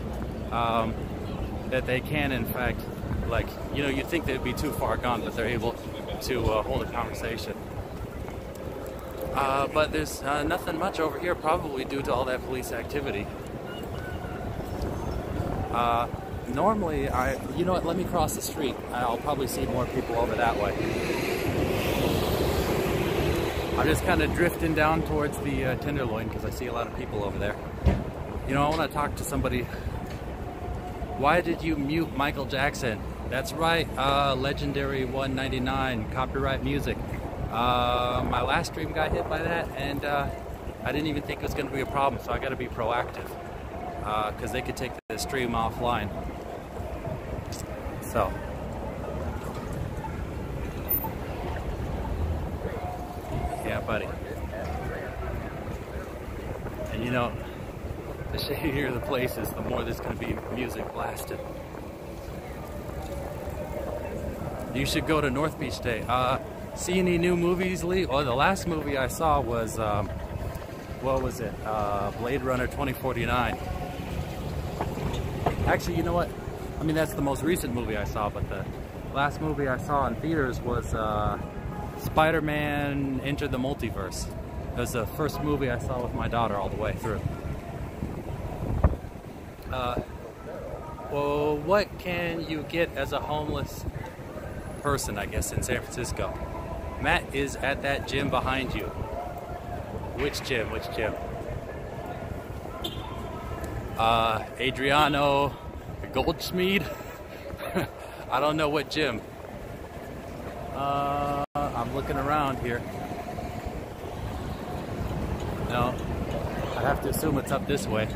that they can in fact, like, you know, you'd think they'd be too far gone, but they're able to hold a conversation. But there's nothing much over here, probably due to all that police activity. Normally, you know what, let me cross the street. I'll probably see more people over that way. I'm just kind of drifting down towards the Tenderloin because I see a lot of people over there. You know, I want to talk to somebody. Why did you mute Michael Jackson? That's right, legendary 199, copyright music. My last stream got hit by that, and I didn't even think it was going to be a problem, so I got to be proactive because they could take the stream offline. So. Yeah, buddy. And you know, the shadier the place is, the more there's going to be music blasted. You should go to North Beach Day. See any new movies, Lee? Oh, the last movie I saw was, what was it? Blade Runner 2049. Actually, you know what? I mean, that's the most recent movie I saw, but the last movie I saw in theaters was Spider-Man Enter the Multiverse. It was the first movie I saw with my daughter all the way through. Well, what can you get as a homeless person, I guess, in San Francisco? Matt is at that gym behind you. Which gym? Which gym? Adriano Goldschmied? I don't know what gym. I'm looking around here. No, I have to assume it's up this way.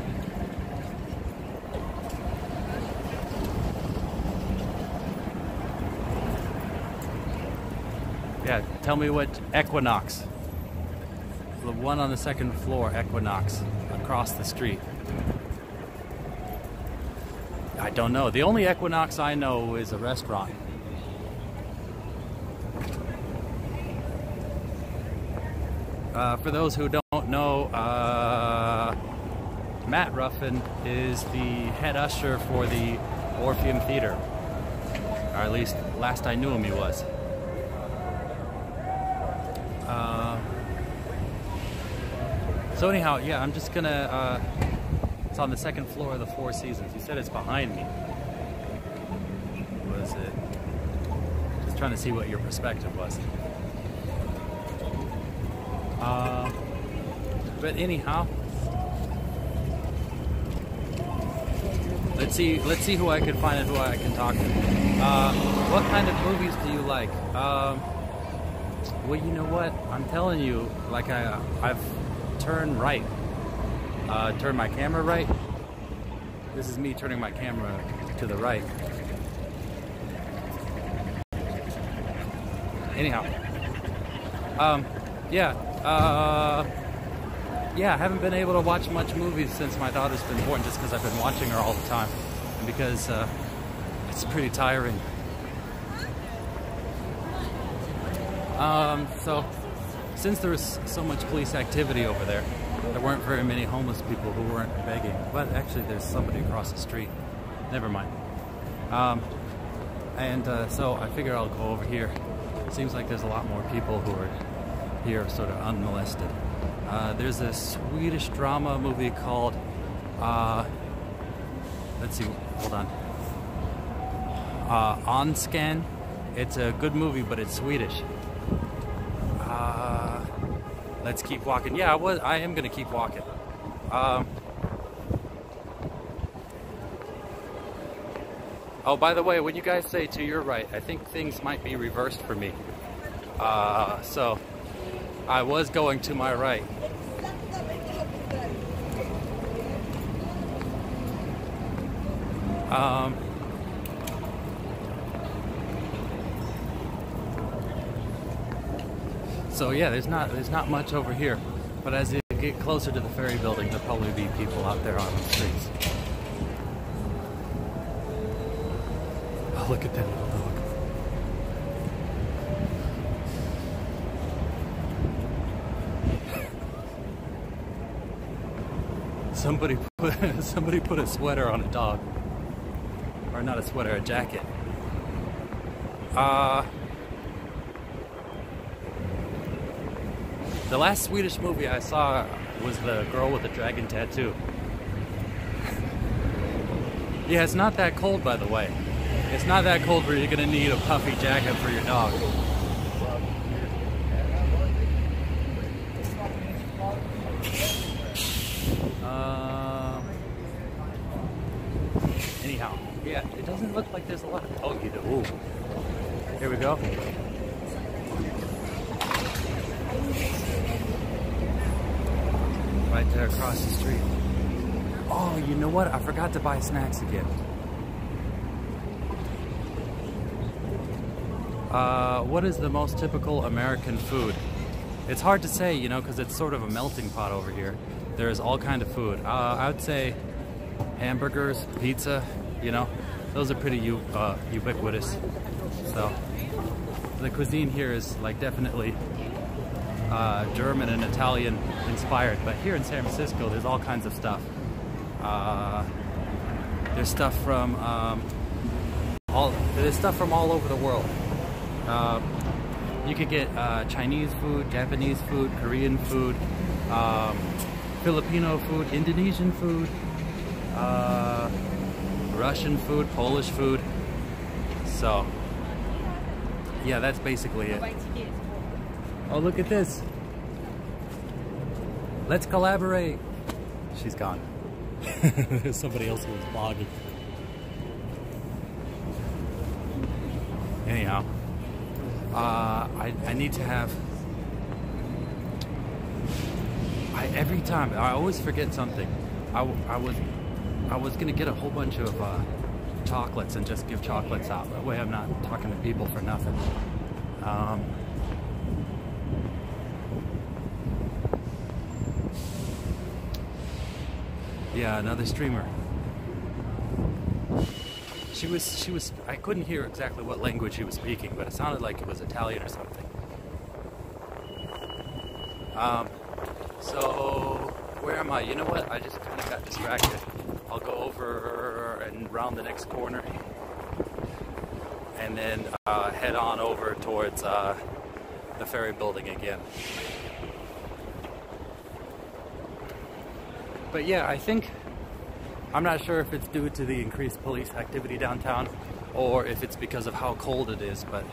Yeah, tell me what Equinox. The one on the second floor, Equinox, across the street. I don't know. The only Equinox I know is a restaurant. For those who don't know, Matt Ruffin is the head usher for the Orpheum Theater. Or at least last I knew him he was. So anyhow, yeah, I'm just gonna, it's on the second floor of the Four Seasons. You said it's behind me. Was it? Just trying to see what your perspective was. But anyhow, let's see who I can find and who I can talk to. What kind of movies do you like? Well, you know what? I'm telling you, like I've turned right. Turn my camera right. This is me turning my camera to the right. Anyhow, yeah, I haven't been able to watch much movies since my daughter's been born, just because I've been watching her all the time, and because it's pretty tiring. So since there was so much police activity over there, there weren't very many homeless people who weren't begging. But actually, there's somebody across the street. Never mind. So I figure I'll go over here. Seems like there's a lot more people who are here sort of unmolested. There's a Swedish drama movie called, let's see, hold on. On Scan. It's a good movie, but it's Swedish. Let's keep walking. Yeah, I am gonna keep walking. Oh, by the way, when you guys say to your right, I think things might be reversed for me. So I was going to my right. So yeah, there's not much over here, but as you get closer to the ferry building, there'll probably be people out there on the streets. Oh, look at that little dog. Somebody put a sweater on a dog, or not a sweater, a jacket. The last Swedish movie I saw was The Girl with the Dragon Tattoo. Yeah, it's not that cold, by the way. It's not that cold where you're gonna need a puffy jacket for your dog. Anyhow, yeah, it doesn't look like there's a lot of... Oh, you do. Ooh. Here we go. Right there across the street. Oh, you know what? I forgot to buy snacks again. What is the most typical American food? It's hard to say, you know, because it's sort of a melting pot over here. There's all kind of food. I would say hamburgers, pizza, you know, those are pretty ubiquitous. So the cuisine here is like definitely German and Italian inspired, but here in San Francisco there's all kinds of stuff. There's stuff from all over the world. You could get Chinese food, Japanese food, Korean food, Filipino food, Indonesian food, Russian food, Polish food. So yeah, that's basically it. Oh, look at this. Let's collaborate. She's gone. There's somebody else who was blogging. Anyhow, I need to have... every time, I always forget something. I was gonna get a whole bunch of chocolates and just give chocolates out. That way I'm not talking to people for nothing. Yeah, another streamer. She was, I couldn't hear exactly what language she was speaking, but it sounded like it was Italian or something. So, where Grandma, you know what? I just kind of got distracted. I'll go over and round the next corner and then head on over towards the ferry building again. But yeah, I'm not sure if it's due to the increased police activity downtown or if it's because of how cold it is, but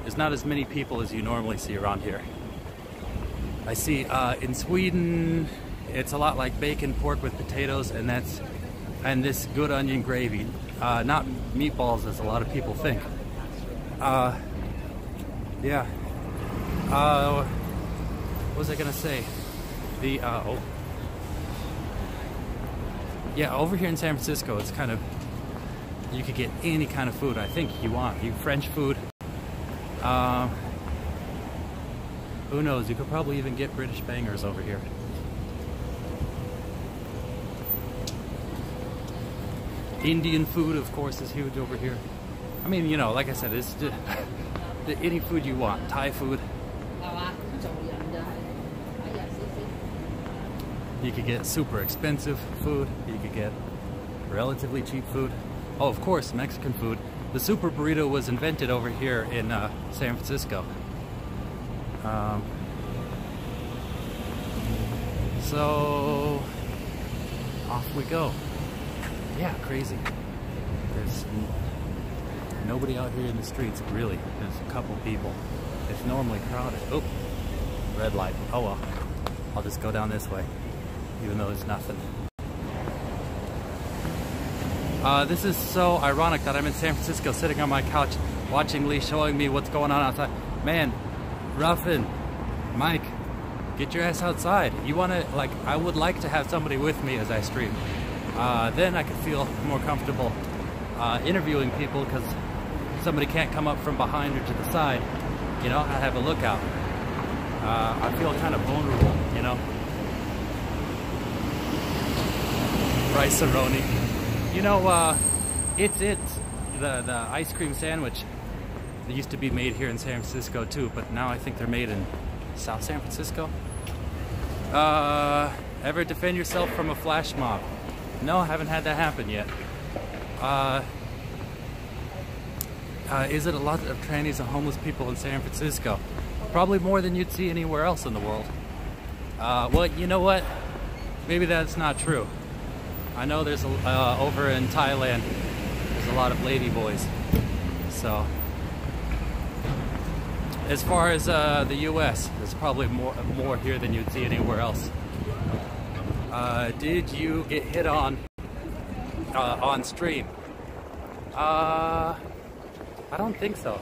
there's not as many people as you normally see around here. I see in Sweden, it's a lot like bacon, pork with potatoes, and this good onion gravy. Not meatballs as a lot of people think. Yeah. What was I gonna say? Yeah, over here in San Francisco, it's kind of, you could get any kind of food I think you want. French food. Who knows? You could probably even get British bangers over here. Indian food, of course, is huge over here. I mean, you know, like I said, it's any food you want. Thai food. You could get super expensive food. You could get relatively cheap food. Oh, of course, Mexican food. The super burrito was invented over here in San Francisco. So off we go. Yeah, crazy. There's nobody out here in the streets, really. There's a couple people. It's normally crowded. Oh, red light. Oh well. I'll just go down this way, even though there's nothing. This is so ironic that I'm in San Francisco sitting on my couch watching Lee showing me what's going on outside. Man, Ruffin, Mike, get your ass outside. You wanna, like, I would like to have somebody with me as I stream. Then I could feel more comfortable interviewing people because somebody can't come up from behind or to the side. You know, I have a lookout. I feel kind of vulnerable, you know. Rice-a-roni. You know, it's the ice cream sandwich. They used to be made here in San Francisco too, but now I think they're made in South San Francisco. Ever defend yourself from a flash mob? No, I haven't had that happen yet. Is it a lot of trannies and homeless people in San Francisco? Probably more than you'd see anywhere else in the world. Well, you know what? Maybe that's not true. I know there's over in Thailand, there's a lot of lady boys. So, as far as the U.S., there's probably more here than you'd see anywhere else. Did you get hit on stream? I don't think so.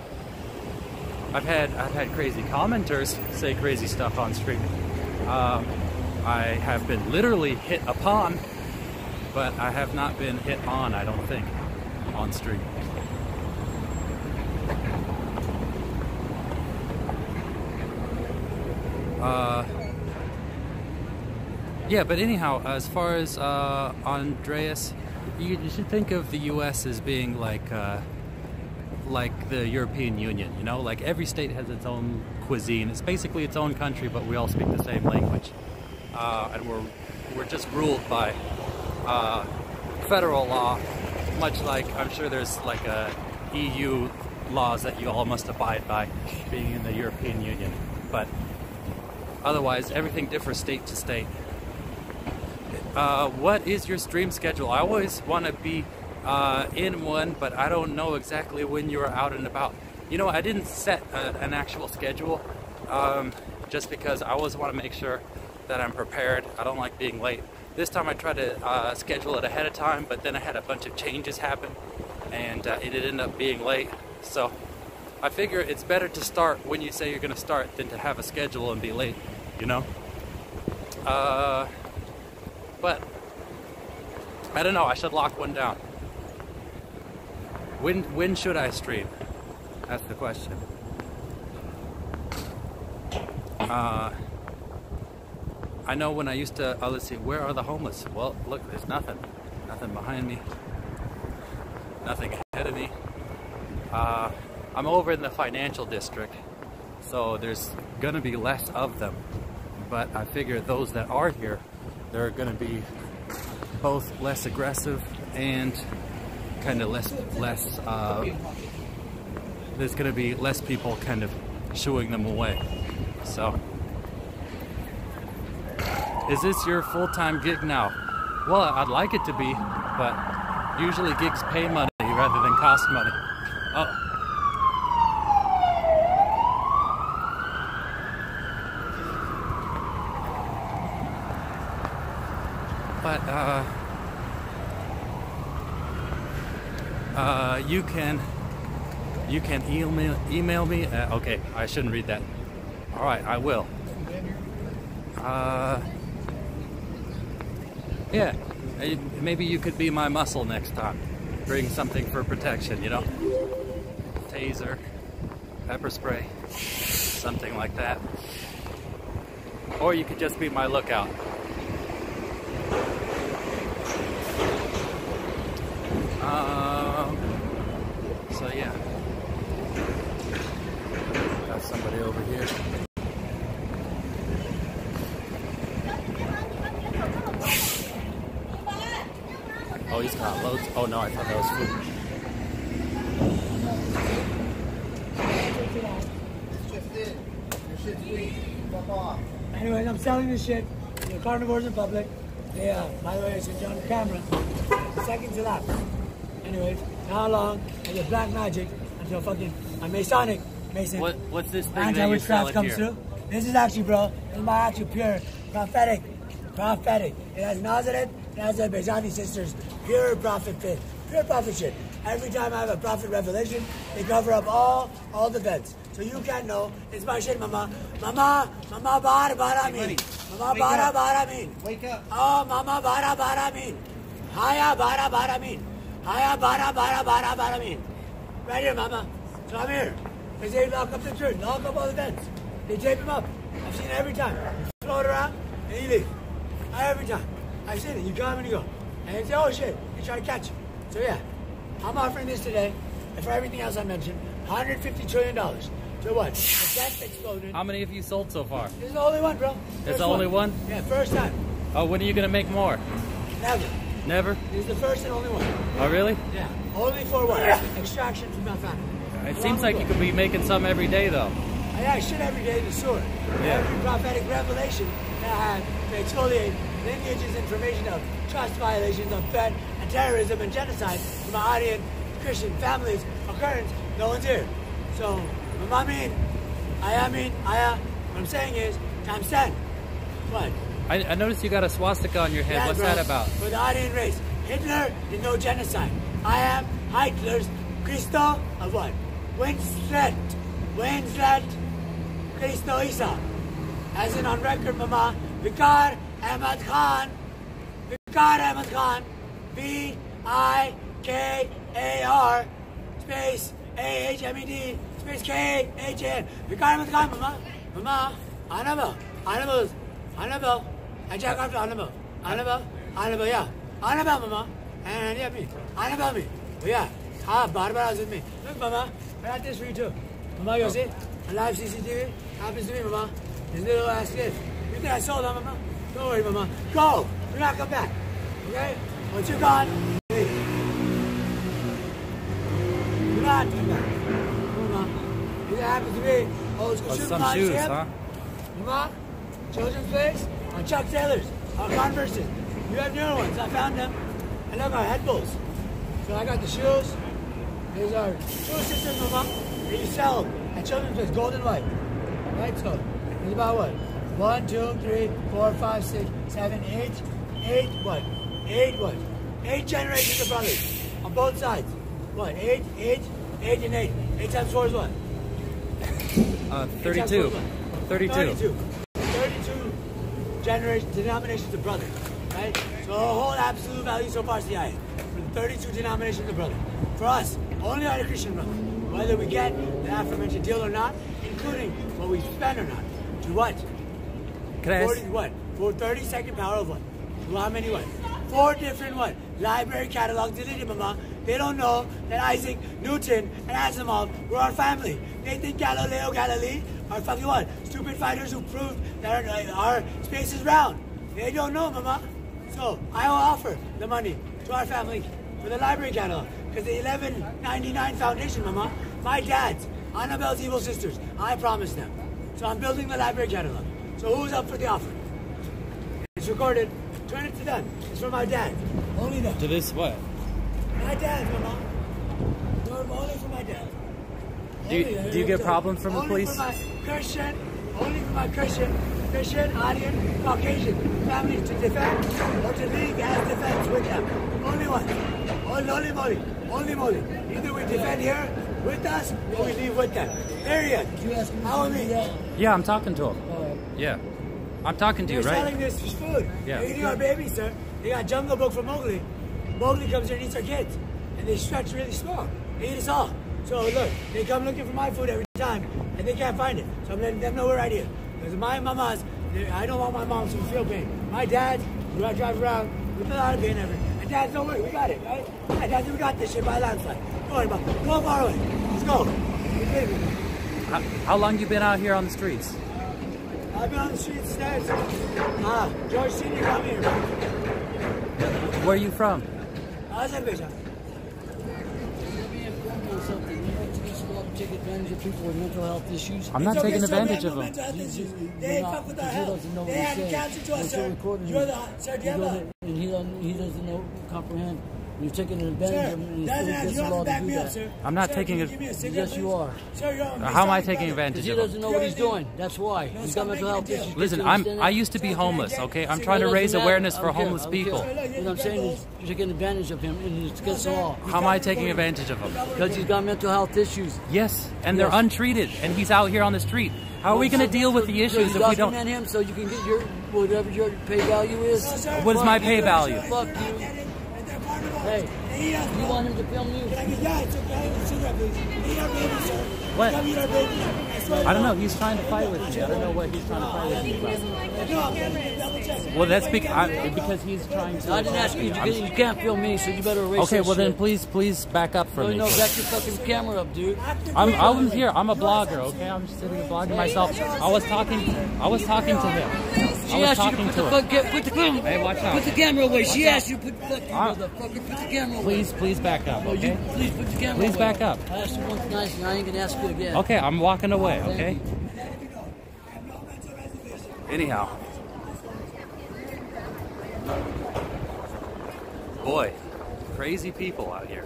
I've had crazy commenters say crazy stuff on stream. I have been literally hit upon, but I have not been hit on, I don't think, on stream. Yeah, but anyhow, as far as Andreas, you should think of the U.S. as being like the European Union, you know? Like every state has its own cuisine. It's basically its own country, but we all speak the same language. And we're just ruled by federal law, much like I'm sure there's like EU laws that you all must abide by being in the European Union. But otherwise, everything differs state to state. What is your stream schedule? I always want to be in one, but I don't know exactly when you're out and about. You know, I didn't set an actual schedule just because I always want to make sure that I'm prepared. I don't like being late. This time I tried to schedule it ahead of time, but then I had a bunch of changes happen and it ended up being late. So I figure it's better to start when you say you're going to start than to have a schedule and be late, you know? But I don't know, I should lock one down. When should I stream? That's the question. I know when I used to, let's see, where are the homeless? Well, look, there's nothing. Nothing behind me. Nothing ahead of me. I'm over in the financial district, so there's gonna be less of them. But I figure those that are here they're going to be both less aggressive and kind of less there's going to be less people kind of shooing them away. So, is this your full-time gig now? Well, I'd like it to be, but usually gigs pay money rather than cost money. Oh. But you can email me. Okay, I shouldn't read that. All right, I will. Yeah, maybe you could be my muscle next time. Bring something for protection, you know? Taser, pepper spray, something like that. Or you could just be my lookout. So yeah. Got somebody over here. Oh, he's got loads. Oh no, I thought that was food. Anyways, I'm selling this shit. The carnivores in public. Yeah, by the way, it's on the camera. Seconds elapsed. Anyways, how long is the black magic until fucking my Masonic Mason? What's this thing that you're anti-witchcraft selling comes here? through? This is actually, bro, this is my actual pure prophetic. It has Nazareth and Azerbaijani sisters, pure prophet shit. Every time I have a prophet revelation, they cover up all the vents. So you can't know. It's my shit, mama. Mama, bara mean. Mama, bara mean. Wake up. Oh, mama, bara mean. Haya, bara mean. Haya, bara mean. Right here, mama. So I'm here. They lock up the church, lock up all the vents. They tape them up. I've seen it every time. You float around and you leave. Every time. I've seen it. You come and you go. And they say, oh shit, you try to catch it. So yeah, I'm offering this today, and for everything else I mentioned, $150 trillion. So what? The vents exploded. How many have you sold so far? This is the only one, bro. It's the only one? Yeah, first time. Oh, when are you gonna make more? Never. Never? This is the first and only one. Oh, really? Yeah. Only for what? Extraction from my family. It seems like you could be making some every day, though. I shit every day in the sewer. Yeah. Every prophetic revelation that I have to exfoliate lineages, information of trust violations of threat and terrorism and genocide from my Aryan Christian families occurrence, no one's here. So, what I'm saying is, times 10. What? I noticed you got a swastika on your head. Yeah, What's bro, that about? For the Aryan race. Hitler did no genocide. I am Hitler's Cristo of what? Winslet Cristo Isa. As in on record, mama, Vikar Ahmad Khan, V-I-K-A-R, space A-H-M-E-D, space K-H-A-N. Vikar Ahmad Khan, mama, Annabelle, I jack after Annabelle, yeah, Annabelle, mama, and yeah, me, Annabelle, me, oh yeah, Barbara's with me. Look, mama, I got this for you too. Mama, you see, a live CCTV happens to me, mama. This little ass kid. You think I sold that, mama? Don't worry, mama. Go! Do not come back. Okay? Once you're gone, leave. Do not come back. Mama. If that happens to me, old school shoes, some shoes, huh? Mama, children's place on Chuck Taylor's, on Converses. You have newer ones. I found them. And look, our head bulls. So I got the shoes. These are shoe sisters, mama. That you sell at children's place, gold and white. Right? So, it's about what? 1, 2, 3, 4, 5, 6, 7, 8. 8 what? 8 what? 8 generations of brothers on both sides. What? 8 and 8. 8 times 4 is what? 32. 32. 32 denominations of brothers. Right? So the whole absolute value so far is the ayah. For the 32 denominations of brothers. For us, only our Christian brothers. Whether we get the aforementioned deal or not, including what we spend or not. To what? Can I 40 what? For 32nd power of what? To how many what? 4 different what? Library catalogs deleted, mama. They don't know that Isaac Newton and Asimov were our family. They think Galileo Galilei are fucking what? Stupid fighters who proved that our space is round. They don't know, Mama. So I will offer the money to our family for the library catalog. Because the 1199 Foundation, Mama, my dad's, Annabelle's evil sisters, I promised them. So I'm building the library catalog. So who's up for the offer? It's recorded. Turn it to them. It's for my dad. Only them. To this what? My dad, Mama. Only for my dad. Do you get problems from the police? Only for my Christian, Aryan, Caucasian family to defend or to leave as defense with them. Only one. Only moly. Either we defend here with us or we leave with them. Period. How me? Yeah, I'm talking to him. Yeah. I'm talking to you, They're right? selling this for food. Yeah. They're eating our babies, sir. They got Jungle Book for Mowgli. Mowgli comes here and eats our kids. And they stretch really small. They eat us all. So look, they come looking for my food every time, and they can't find it. So I'm letting them know we're right here. Because my mama's, I don't want my mom to feel pain. My dad, we gotta drive around with a lot of pain ever. And Dad, don't worry, we got it, right? My dad, we got this shit by landslide. Don't worry about it. Go far away. Let's go. How long you been out here on the streets? I've been on the streets since George Senior got me here. Where are you from? Azerbaijan. Take advantage of people with mental health issues. I'm not taking advantage of them. They fuck with our health. They had cancer to us, sir. You're the sir, do you have a... And he doesn't know, comprehend. You're taking advantage of him. And you don't have to back me up, sir. I'm not taking it. Yes, you are. Sir, How am I taking advantage He of him? doesn't know what he's doing. That's why. He's got mental health issues. Listen, I used to be homeless, okay? I'm trying to raise awareness for homeless people. What I'm saying is you're taking advantage of him and it's against the law. How am I taking advantage of him? Because he's got mental health issues. Yes, and they're untreated, and he's out here on the street. How are we going to deal with the issues if we don't... Document him so you can get your, whatever your pay value is. What is my pay value? Fuck you. Hey, you want him to film you? Yeah, it's okay. Cigarette, please. Eat our baby, sir. What? Come eat our baby. I don't know. He's trying to fight with me. I don't know what he's trying to fight with me about. Well, that's because he's trying to... I didn't ask you. You can't film me, so you better erase Okay, that well then shit. please back up from me. No, back your fucking camera up, dude. I'm here. I'm a blogger, okay? I'm just sitting here blogging myself. I was talking to him. I was talking to him. Put the camera. Hey, watch out. Put the camera away. She asked you to put the motherfucker. Put the camera away. Please back up, okay? Please put the camera away. Please back up. I asked you once nice, and I ain't gonna ask you again. Okay, I'm walking away, okay? Anyhow. Boy, crazy people out here.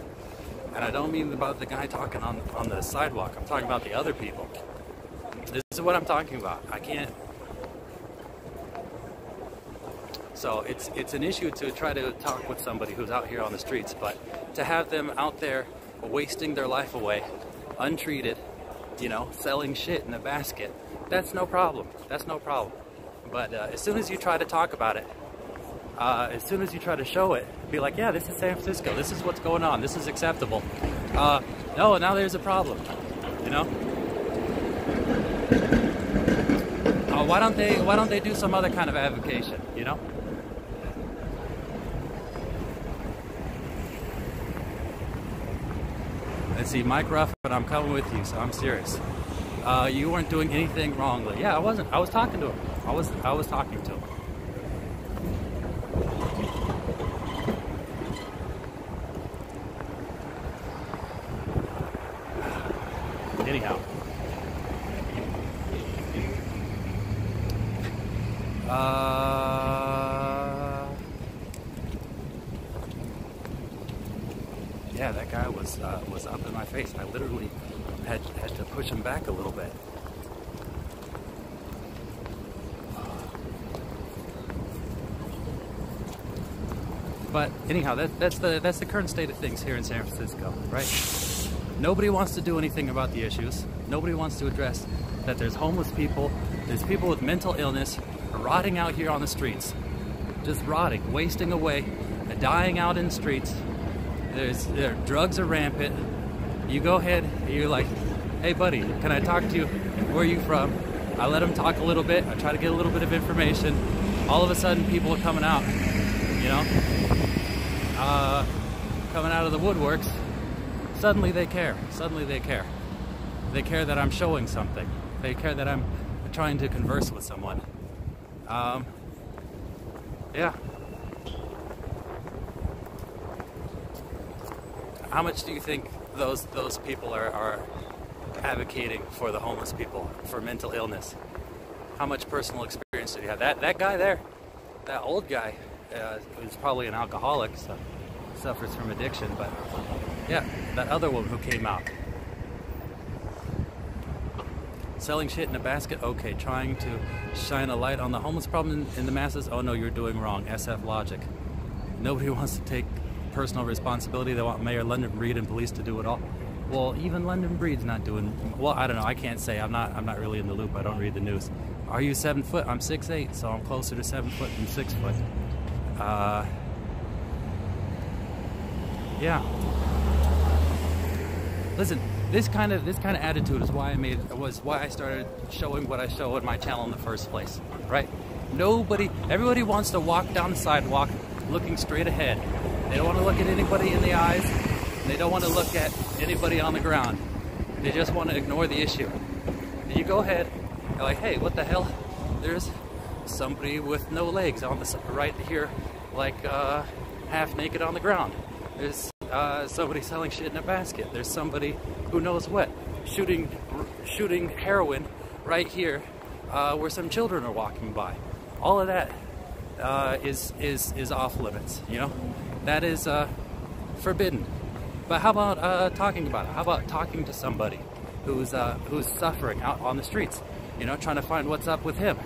And I don't mean about the guy talking on the sidewalk. I'm talking about the other people. This is what I'm talking about. I can't... So it's an issue to try to talk with somebody who's out here on the streets, but to have them out there wasting their life away, untreated, you know, selling shit in a basket, that's no problem. That's no problem. But as soon as you try to talk about it, as soon as you try to show it, be like, yeah, this is San Francisco. This is what's going on. This is acceptable. No, now there's a problem. You know? Why don't they do some other kind of avocation? You know? Let's see, Mike Ruff, but I'm coming with you, so I'm serious. You weren't doing anything wrongly. Yeah, I wasn't. I was talking to him. I was talking to him. Anyhow. Yeah, that guy was up in my face. I literally had to push him back a little bit. But anyhow, that's the current state of things here in San Francisco, right? Nobody wants to do anything about the issues. Nobody wants to address that there's homeless people, there's people with mental illness rotting out here on the streets. Just rotting, wasting away, dying out in the streets. Drugs are rampant. You go ahead, you're like, hey buddy, can I talk to you? Where are you from? I let them talk a little bit. I try to get a little bit of information. All of a sudden people are coming out, you know? Coming out of the woodworks. Suddenly they care. Suddenly they care. They care that I'm showing something. They care that I'm trying to converse with someone. Yeah. How much do you think those people are advocating for the homeless people, for mental illness? How much personal experience did you have? That guy there, that old guy, who's probably an alcoholic, so suffers from addiction, but yeah, that other woman who came out. Selling shit in a basket, okay. Trying to shine a light on the homeless problem in the masses, oh no, you're doing wrong. SF logic. Nobody wants to take personal responsibility. They want Mayor London Breed and police to do it all. Well, even London Breed's not doing, well, I don't know, I can't say. I'm not really in the loop. I don't read the news. Are you 7 foot? I'm 6'8", so I'm closer to 7 foot than 6 foot. Yeah. Listen, this kind of attitude is why I started showing what I show on my channel in the first place, right? Everybody wants to walk down the sidewalk looking straight ahead. They don't want to look at anybody in the eyes. And they don't want to look at anybody on the ground. They just want to ignore the issue. And you go ahead, you're like, hey, what the hell? There's somebody with no legs on the right here, like half naked on the ground. There's somebody selling shit in a basket. There's somebody who knows what, shooting heroin right here, where some children are walking by. All of that is off limits. You know, that is forbidden. But how about talking about it? How about talking to somebody who's suffering out on the streets? You know, trying to find what's up with him.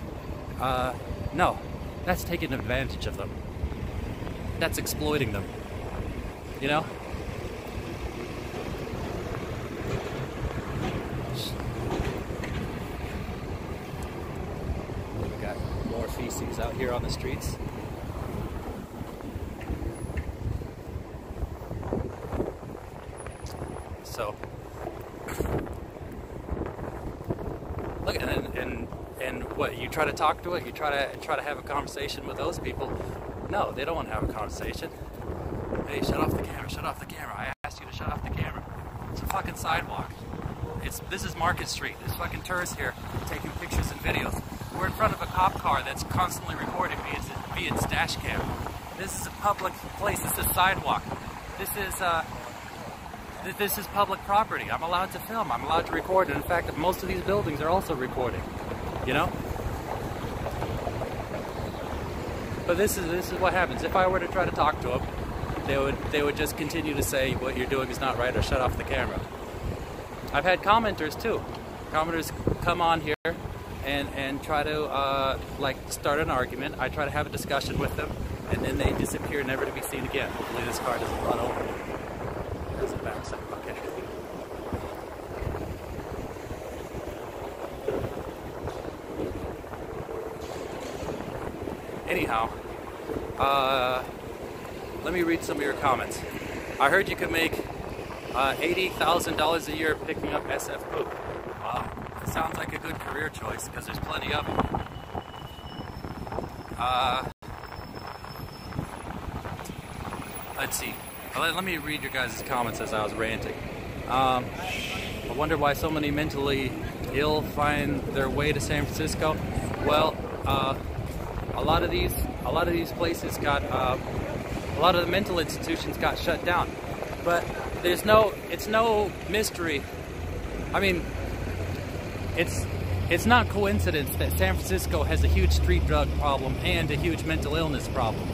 No, that's taking advantage of them. That's exploiting them. You know? We got more feces out here on the streets. So, look, and what, you try to talk to it, you try to have a conversation with those people. No, they don't want to have a conversation. Hey, shut off the camera, shut off the camera. I asked you to shut off the camera. It's a fucking sidewalk. This is Market Street. There's fucking tourists here taking pictures and videos. We're in front of a cop car that's constantly recording via its dash cam. This is a public place. This is a sidewalk. This is public property. I'm allowed to film. I'm allowed to record. And in fact, most of these buildings are also recording. You know? But this is what happens. If I were to try to talk to them, they would just continue to say what you're doing is not right or shut off the camera. I've had commenters too. Commenters come on here and try to like start an argument. I try to have a discussion with them, and then they disappear, never to be seen again. Hopefully this car doesn't run over. There's a backside. Okay. Anyhow, let me read some of your comments. I heard you could make $80,000 a year picking up SF poop. Wow, that sounds like a good career choice because there's plenty of it. Let's see. Let me read your guys' comments as I was ranting. I wonder why so many mentally ill find their way to San Francisco. Well, a lot of these places got a lot of the mental institutions got shut down, but it's no mystery. I mean, it's not coincidence that San Francisco has a huge street drug problem and a huge mental illness problem.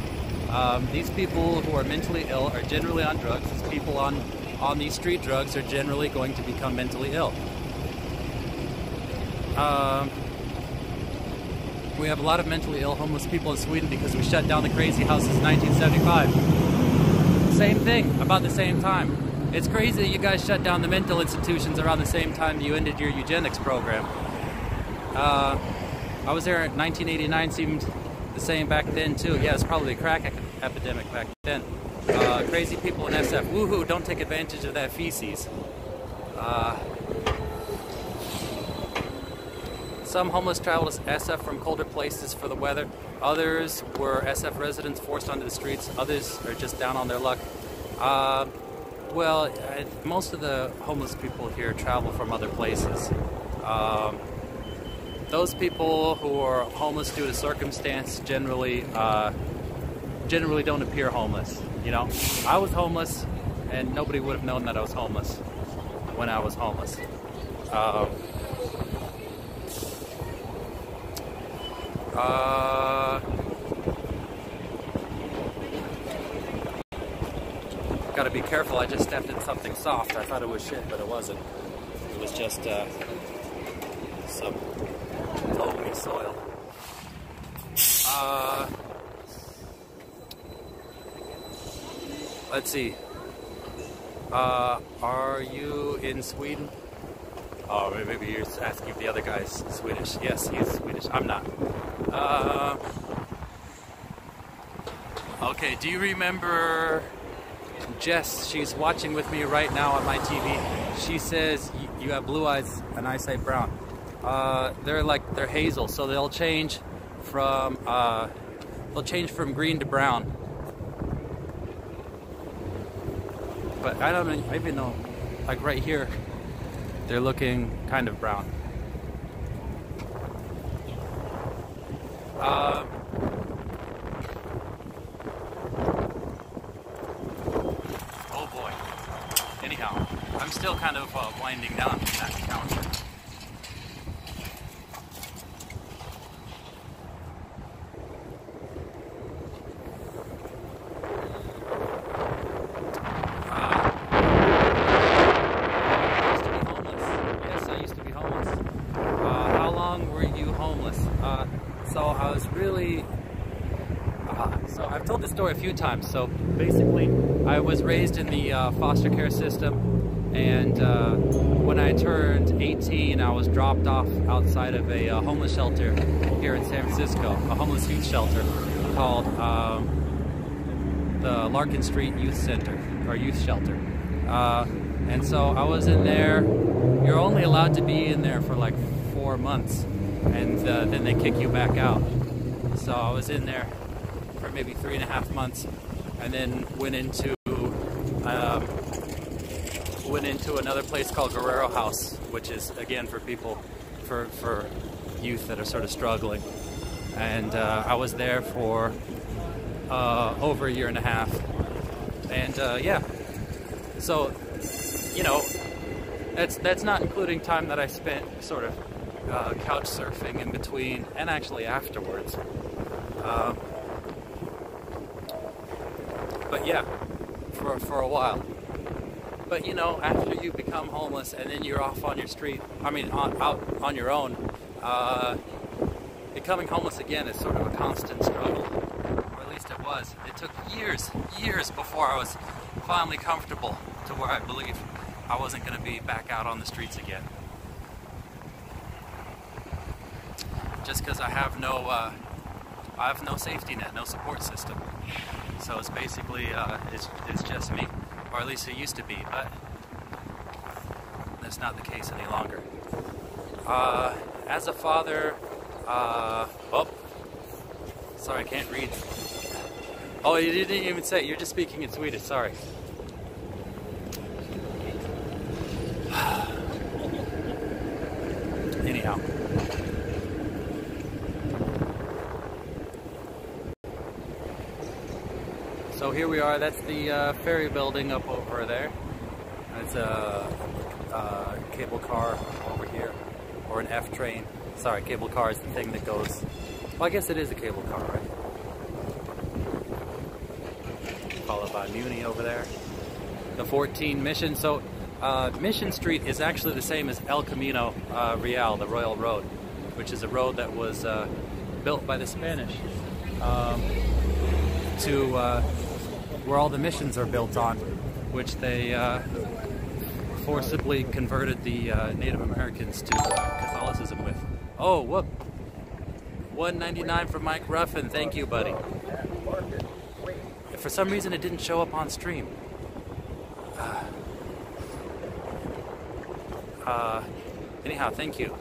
These people who are mentally ill are generally on drugs. These people on these street drugs are generally going to become mentally ill. We have a lot of mentally ill homeless people in Sweden because we shut down the crazy house since 1975. Same thing, about the same time. It's crazy that you guys shut down the mental institutions around the same time you ended your eugenics program. I was there in 1989, seemed the same back then too. Yeah, it's probably a crack epidemic back then. Crazy people in SF, woohoo, don't take advantage of that feces. Some homeless travel to SF from colder places for the weather. Others were SF residents forced onto the streets. Others are just down on their luck. Well, most of the homeless people here travel from other places. Those people who are homeless due to circumstance generally generally don't appear homeless. You know, I was homeless, and nobody would have known that I was homeless when I was homeless. Gotta be careful, I just stepped in something soft. I thought it was shit, but it wasn't. It was just some loamy soil. Let's see. Are you in Sweden? Oh, maybe you're asking if the other guy's Swedish. Yes, he's Swedish. I'm not. Okay, do you remember Jess? She's watching with me right now on my TV. She says you have blue eyes and I say brown. They're hazel, so they'll change from green to brown. But I don't know, maybe no, like right here, they're looking kind of brown. Oh boy. Anyhow, I'm still kind of winding down from that encounter. So I've told this story a few times. So basically, I was raised in the foster care system, and when I turned 18, I was dropped off outside of a homeless shelter here in San Francisco, a homeless youth shelter called the Larkin Street Youth Center, or Youth Shelter. And so I was in there. You're only allowed to be in there for like 4 months, and then they kick you back out. So I was in there for maybe 3.5 months, and then went into another place called Guerrero House, which is again for people, for youth that are sort of struggling. And I was there for over 1.5 years, and yeah. So you know, that's not including time that I spent sort of couch surfing in between and actually afterwards. But yeah, for a while. But you know, after you become homeless and then you're off on your street, out on your own, becoming homeless again is sort of a constant struggle, or at least it was. It took years before I was finally comfortable to where I believe I wasn't going to be back out on the streets again. Just because I have no safety net, no support system. So it's basically, it's just me, or at least it used to be, but that's not the case any longer. As a father, oh, sorry, I can't read. Oh, you didn't even say it. You're just speaking in Swedish, sorry. Anyhow. So here we are. That's the ferry building up over there. It's a cable car over here, or an F train. Sorry, cable car is the thing that goes. Well, I guess it is a cable car, right? Followed by Muni over there. The 14 Mission. So Mission Street is actually the same as El Camino Real, the Royal Road, which is a road that was built by the Spanish to where all the missions are built on, which they forcibly converted the Native Americans to Catholicism with. Oh, whoop! $1.99 for Mike Ruffin. Thank you, buddy. For some reason, it didn't show up on stream. Anyhow, thank you.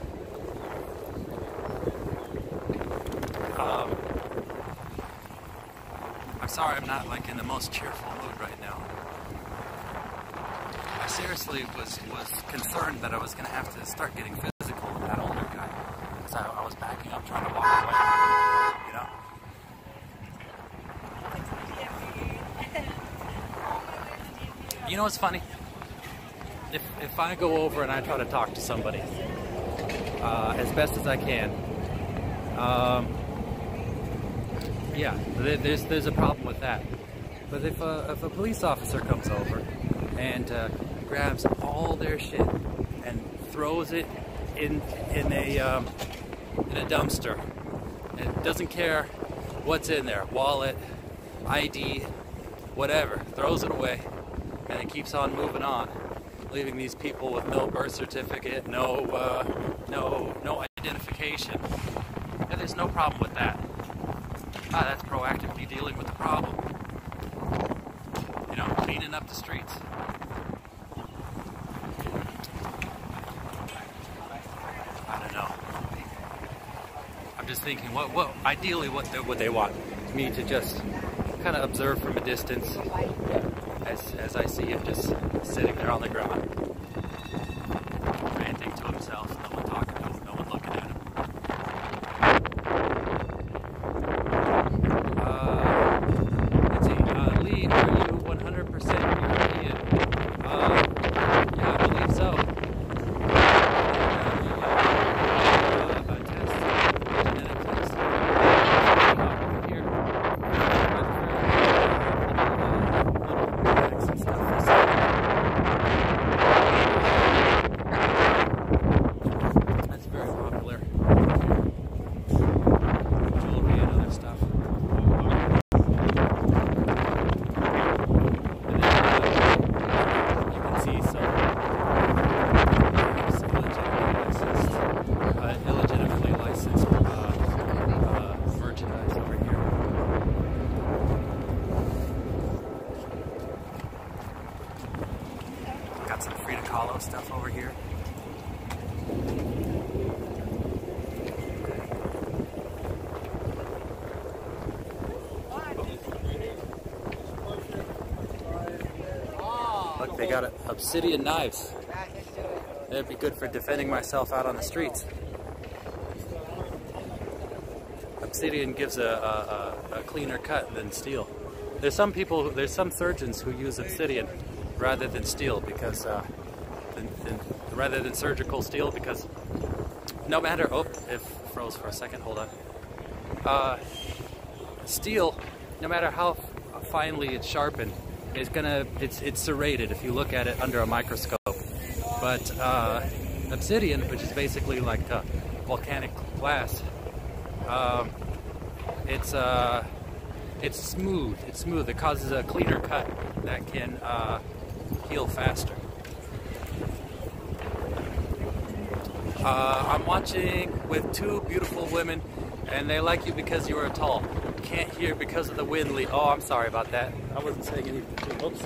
I'm sorry I'm not like in the most cheerful mood right now. I seriously was concerned that I was going to have to start getting physical with that older guy, because I was backing up trying to walk away, you know? You know what's funny? If I go over and I try to talk to somebody as best as I can, yeah, there's a problem with that. But if a police officer comes over and grabs all their shit and throws it in a dumpster and doesn't care what's in there, wallet, ID, whatever, throws it away, and it keeps on moving on, leaving these people with no birth certificate, no identification. And there's no problem with that. That's proactively dealing with the problem. You know, cleaning up the streets. I don't know. I'm just thinking, ideally, what they want me to just kind of observe from a distance, as I see him just sitting there on the ground, ranting to himself, no one talking to him, no one looking at him. Let's see, Lee, are you 100% European? Yeah, I believe so. A test, genetic test. Over here. And stuff. That's very popular. Jewelry and other stuff. And then you can see some illegitimately licensed merchandise over here. Got some Frida Kahlo stuff over here. Look, they got obsidian knives. That'd be good for defending myself out on the streets. Obsidian gives a cleaner cut than steel. There's some surgeons who use obsidian rather than steel because rather than surgical steel, because no matter, it froze for a second, hold on. Steel, no matter how finely it's sharpened, it's serrated if you look at it under a microscope. But obsidian, which is basically like volcanic glass, it's smooth. It's smooth. It causes a cleaner cut that can heal faster. I'm watching with two beautiful women, and they like you because you are tall. Can't hear because of the wind. Oh, I'm sorry about that. I wasn't saying anything. Oops.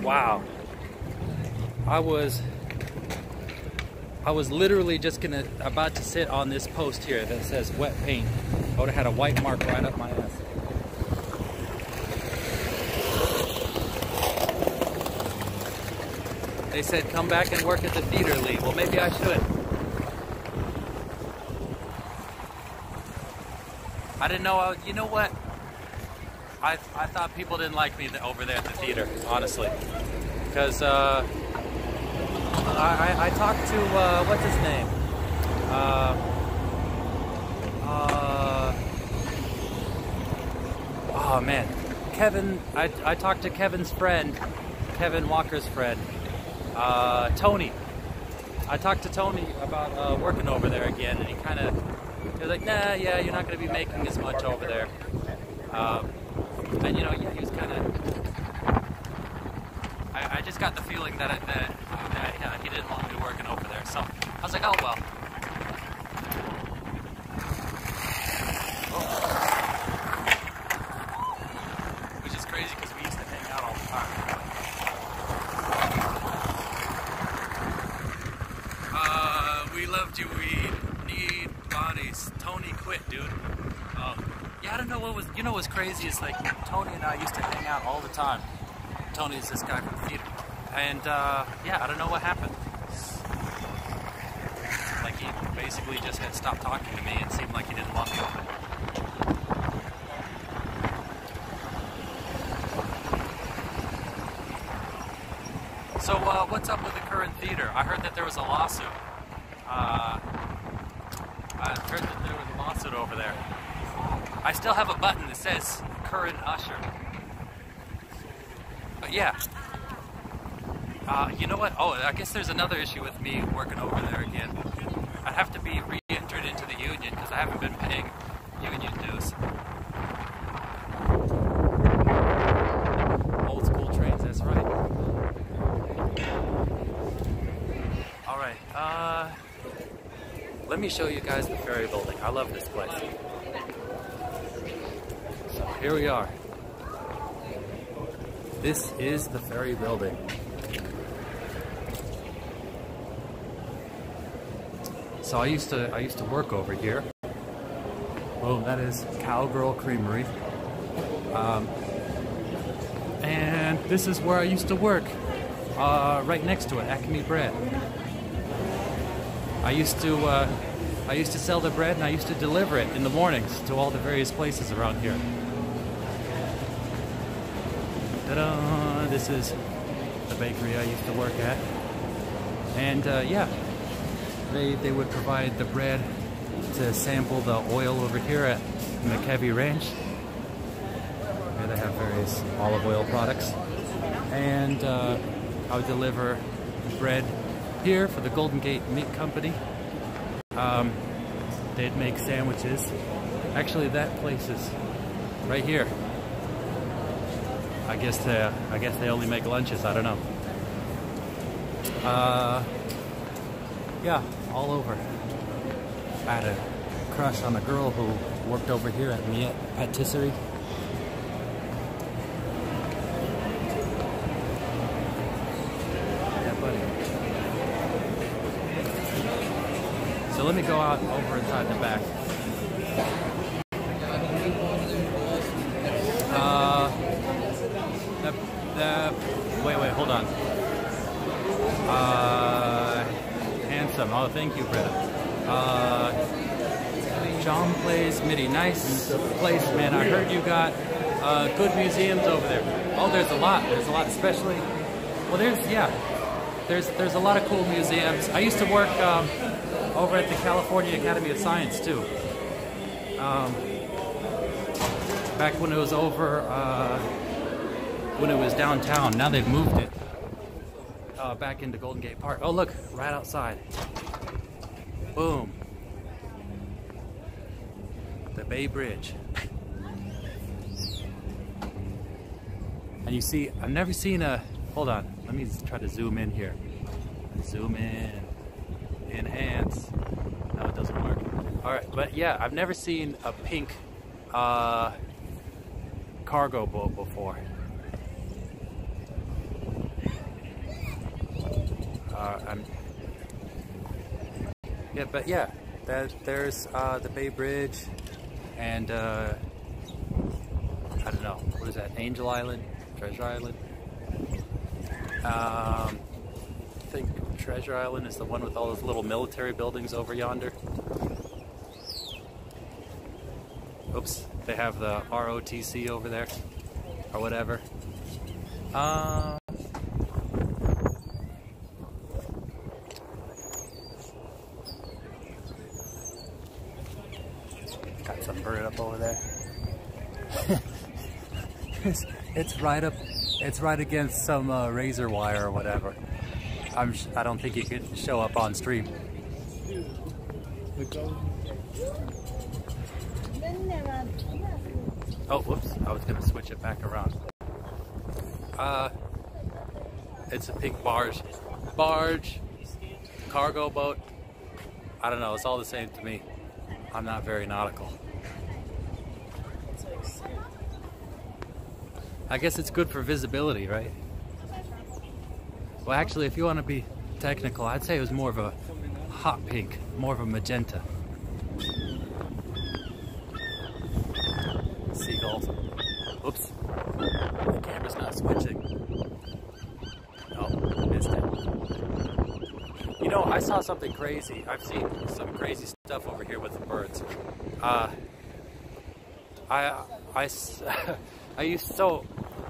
Wow. I was literally just about to sit on this post here that says wet paint. I would have had a white mark right up my ass. They said come back and work at the theater, Lee. Well, maybe I should. I didn't know. You know what? I thought people didn't like me over there at the theater, honestly, because I talked to what's his name? Oh man, Kevin. I talked to Kevin's friend, Kevin Walker's friend, Tony. I talked to Tony about working over there again, and he was like, nah, yeah, you're not going to be making as much over there. And you know, yeah, he was kind of. I just got the feeling that he didn't want me working over there, so I was like, oh well. Which is crazy because we used to hang out all the time. We loved you. We need bodies. Tony quit, dude. Yeah, I don't know what was. You know what's crazy is like Tony and I used to hang out all the time. Tony's this guy from the theater. And, yeah, I don't know what happened. Like, he basically just had stopped talking to me and seemed like he didn't want me over there. So what's up with the current theater? I heard that there was a lawsuit. I heard that there was a lawsuit over there. I still have a button that says current usher. But yeah. You know what? Oh, I guess there's another issue with me working over there again. I'd have to be re-entered into the union because I haven't been paying union dues. Old school trains, that's right. Alright, let me show you guys the ferry building. I love this place. So here we are. This is the ferry building. So I used to work over here. Boom, that is Cowgirl Creamery. And this is where I used to work. Right next to it, Acme Bread. I used to sell the bread and I used to deliver it in the mornings to all the various places around here. Ta-da! This is the bakery I used to work at. And yeah. They would provide the bread to sample the oil over here at McKevy Ranch. Here they have various olive oil products. And I would deliver bread here for the Golden Gate Meat Company. They'd make sandwiches. Actually, that place is right here. I guess they only make lunches. I don't know. Yeah, all over. I had a crush on a girl who worked over here at Miette Patisserie. Yeah, buddy. So let me go out over inside the back. Wait, hold on. Handsome. Oh, thank you, Britta. John Plays MIDI. Nice place, man. I heard you got good museums over there. Oh, there's a lot. There's a lot, especially. Well, there's a lot of cool museums. I used to work over at the California Academy of Science too. Back when it was over, when it was downtown. Now they've moved it back into Golden Gate Park. Oh, look, right outside. Boom. The Bay Bridge. And you see, I've never seen a, hold on, let me try to zoom in here. Zoom in, enhance. No, it doesn't work. All right, but yeah, I've never seen a pink cargo boat before. Yeah, but yeah, there's the Bay Bridge, and I don't know, what is that? Angel Island, Treasure Island. I think Treasure Island is the one with all those little military buildings over yonder. Oops, they have the ROTC over there, or whatever. Got some bird up over there. It's right up. It's right against some razor wire or whatever. I don't think it could show up on stream. Oh, whoops! I was gonna switch it back around. It's a pink barge, cargo boat. I don't know. It's all the same to me. I'm not very nautical. I guess it's good for visibility, right? Well, actually, if you want to be technical, I'd say it was more of a hot pink, more of a magenta. Seagulls. Oops. The camera's not switching. Oh, missed it. You know, I saw something crazy. I've seen some crazy stuff over here with the birds.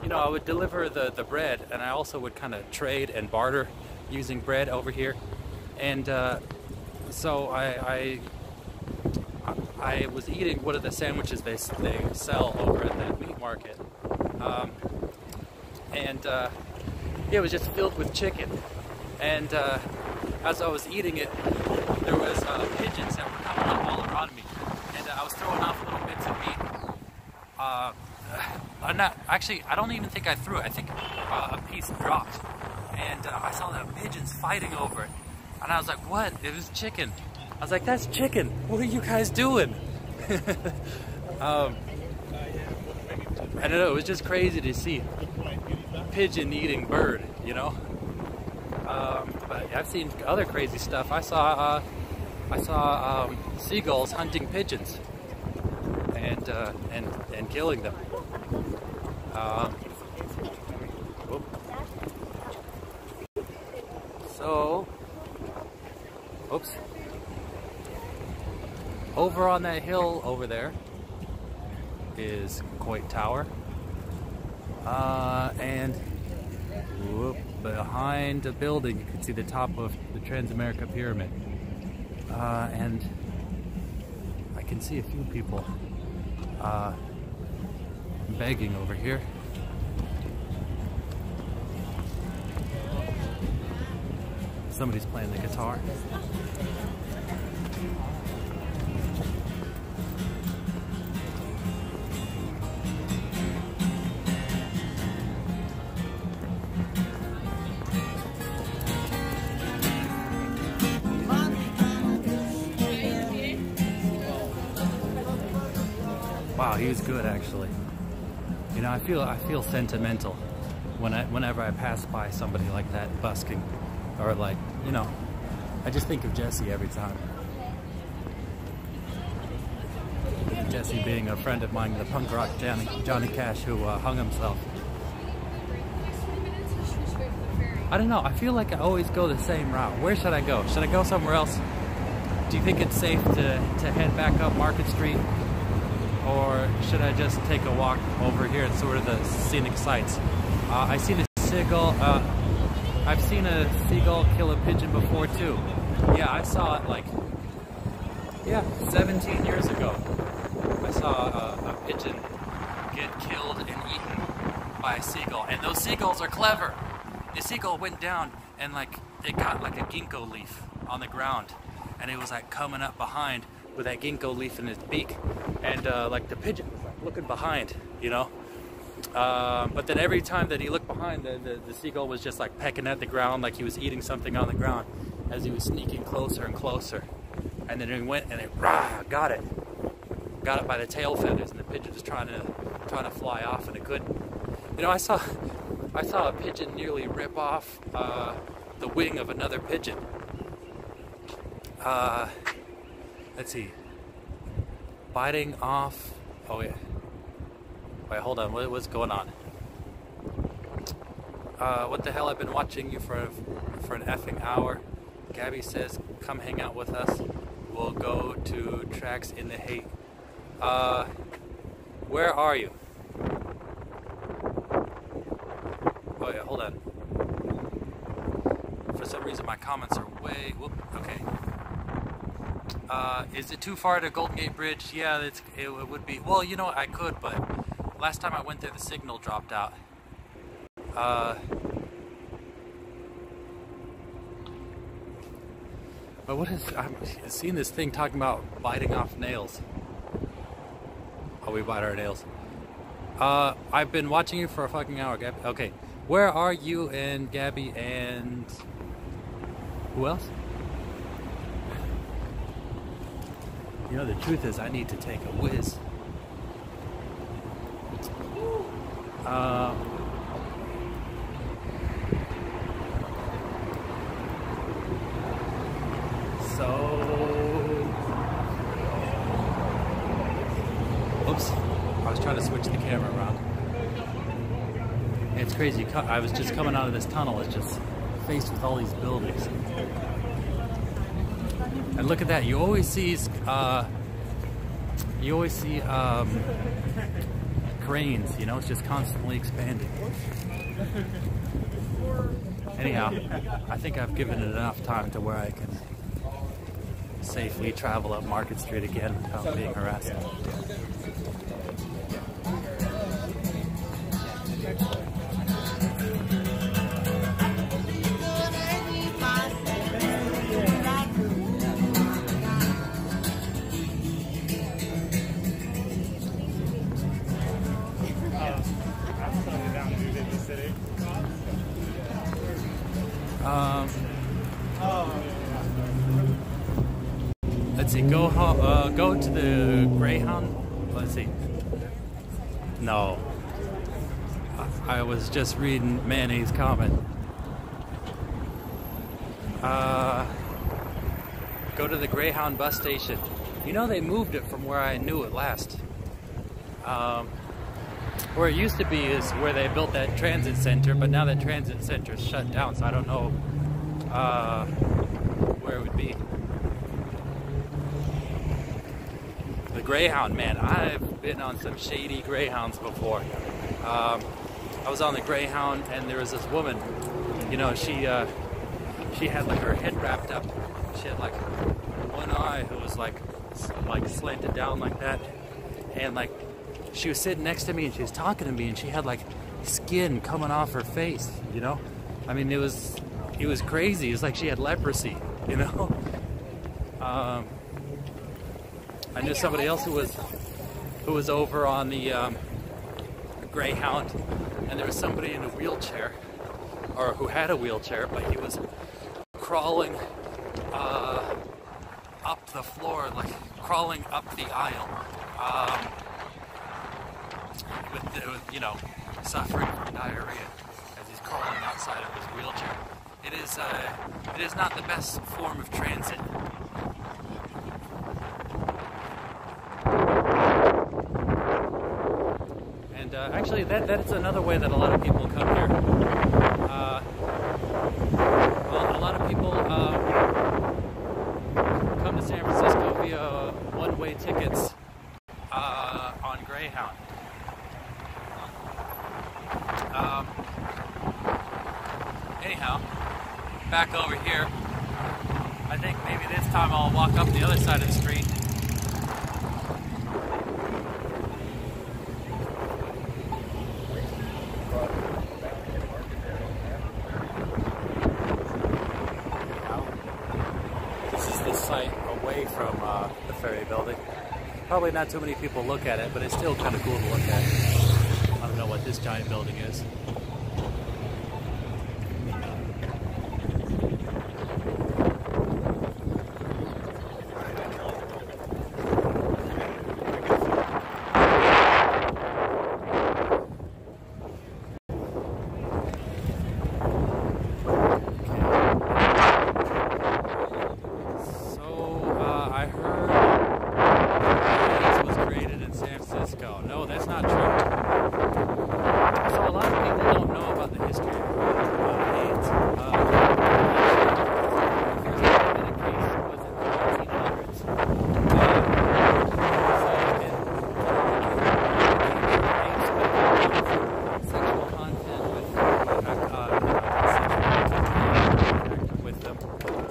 you know, I would deliver the bread, and I also would kind of trade and barter using bread over here. And so I was eating one of the sandwiches they sell over at that meat market, and it was just filled with chicken. And as I was eating it, there was pigeons that were coming up all around me, and I was throwing off little bits of meat. I don't even think I threw it. I think a piece dropped, and I saw the pigeons fighting over it, and I was like, "What? It was chicken." I was like, "That's chicken. What are you guys doing?" I don't know. It was just crazy to see pigeon eating bird, you know. But I've seen other crazy stuff. I saw seagulls hunting pigeons and killing them. So, oops. Over on that hill over there is Coit Tower, and whoop, behind the building you can see the top of the Transamerica Pyramid, and I can see a few people begging over here. Somebody's playing the guitar. Wow, he was good actually. You know, I feel sentimental whenever I pass by somebody like that busking, or like, you know, I just think of Jesse every time. Jesse being a friend of mine, the punk rock Johnny Cash, who hung himself. I don't know, I feel like I always go the same route. Where should I go? Should I go somewhere else? Do you think it's safe to head back up Market Street? Or should I just take a walk over here at sort of the scenic sights? I've seen a seagull. I've seen a seagull kill a pigeon before too. Yeah, I saw it like 17 years ago. I saw a pigeon get killed and eaten by a seagull, and those seagulls are clever. The seagull went down and like it got like a ginkgo leaf on the ground, and it was like coming up behind with that ginkgo leaf in its beak, and like the pigeon was like looking behind, you know. But then every time that he looked behind, the seagull was just like pecking at the ground, like he was eating something on the ground, as he was sneaking closer and closer. And then he went and it got it by the tail feathers, and the pigeon was trying to fly off, and it couldn't. You know, I saw a pigeon nearly rip off the wing of another pigeon. Let's see. Biting off. Oh yeah. Wait, hold on. What's going on? What the hell? I've been watching you for an effing hour. Gabby says, "Come hang out with us. We'll go to Tracks in the Hate." Where are you? Oh yeah, hold on. For some reason, my comments are way. Whoop. Okay. Is it too far to Golden Gate Bridge? Yeah, it would be. Well, you know what, I could, but last time I went there, the signal dropped out. But what is... I'm seeing this thing talking about biting off nails. Oh, we bite our nails. I've been watching you for a fucking hour, Gabby. Okay, where are you and Gabby and... who else? You know, the truth is, I need to take a whiz. Oops, I was trying to switch the camera around. It's crazy. I was just coming out of this tunnel. It's just faced with all these buildings. And look at that. You always see cranes, you know, it's just constantly expanding. Anyhow, I think I've given it enough time to where I can safely travel up Market Street again without being harassed. Let's see, go to the Greyhound. Let's see. No. I was just reading Manny's comment. Go to the Greyhound bus station. You know, they moved it from where I knew it last. Where it used to be is where they built that transit center, but now that transit center is shut down, so I don't know where it would be. The Greyhound, man, I've been on some shady Greyhounds before. I was on the Greyhound and there was this woman, you know, she had like her head wrapped up. She had like one eye who was like slanted down like that, and like she was sitting next to me and she was talking to me and she had like skin coming off her face, you know? I mean, it was crazy. It was like she had leprosy, you know? I knew somebody else who was over on the Greyhound, and there was somebody in a wheelchair, or who had a wheelchair, but he was crawling up the floor, like crawling up the aisle, with you know, suffering from diarrhea as he's crawling outside of his wheelchair. It is not the best form of transit. Actually, that's another way that a lot of people come here. Well, a lot of people come to San Francisco via one-way tickets on Greyhound. Anyhow, back over here. I think maybe this time I'll walk up the other side of the street. Away from the ferry building. Probably not too many people look at it, but it's still kind of cool to look at. I don't know what this giant building is. No, that's not true. So a lot of people don't know about the history of AIDS. The first documented case was in the 1800s. Sexual content with them.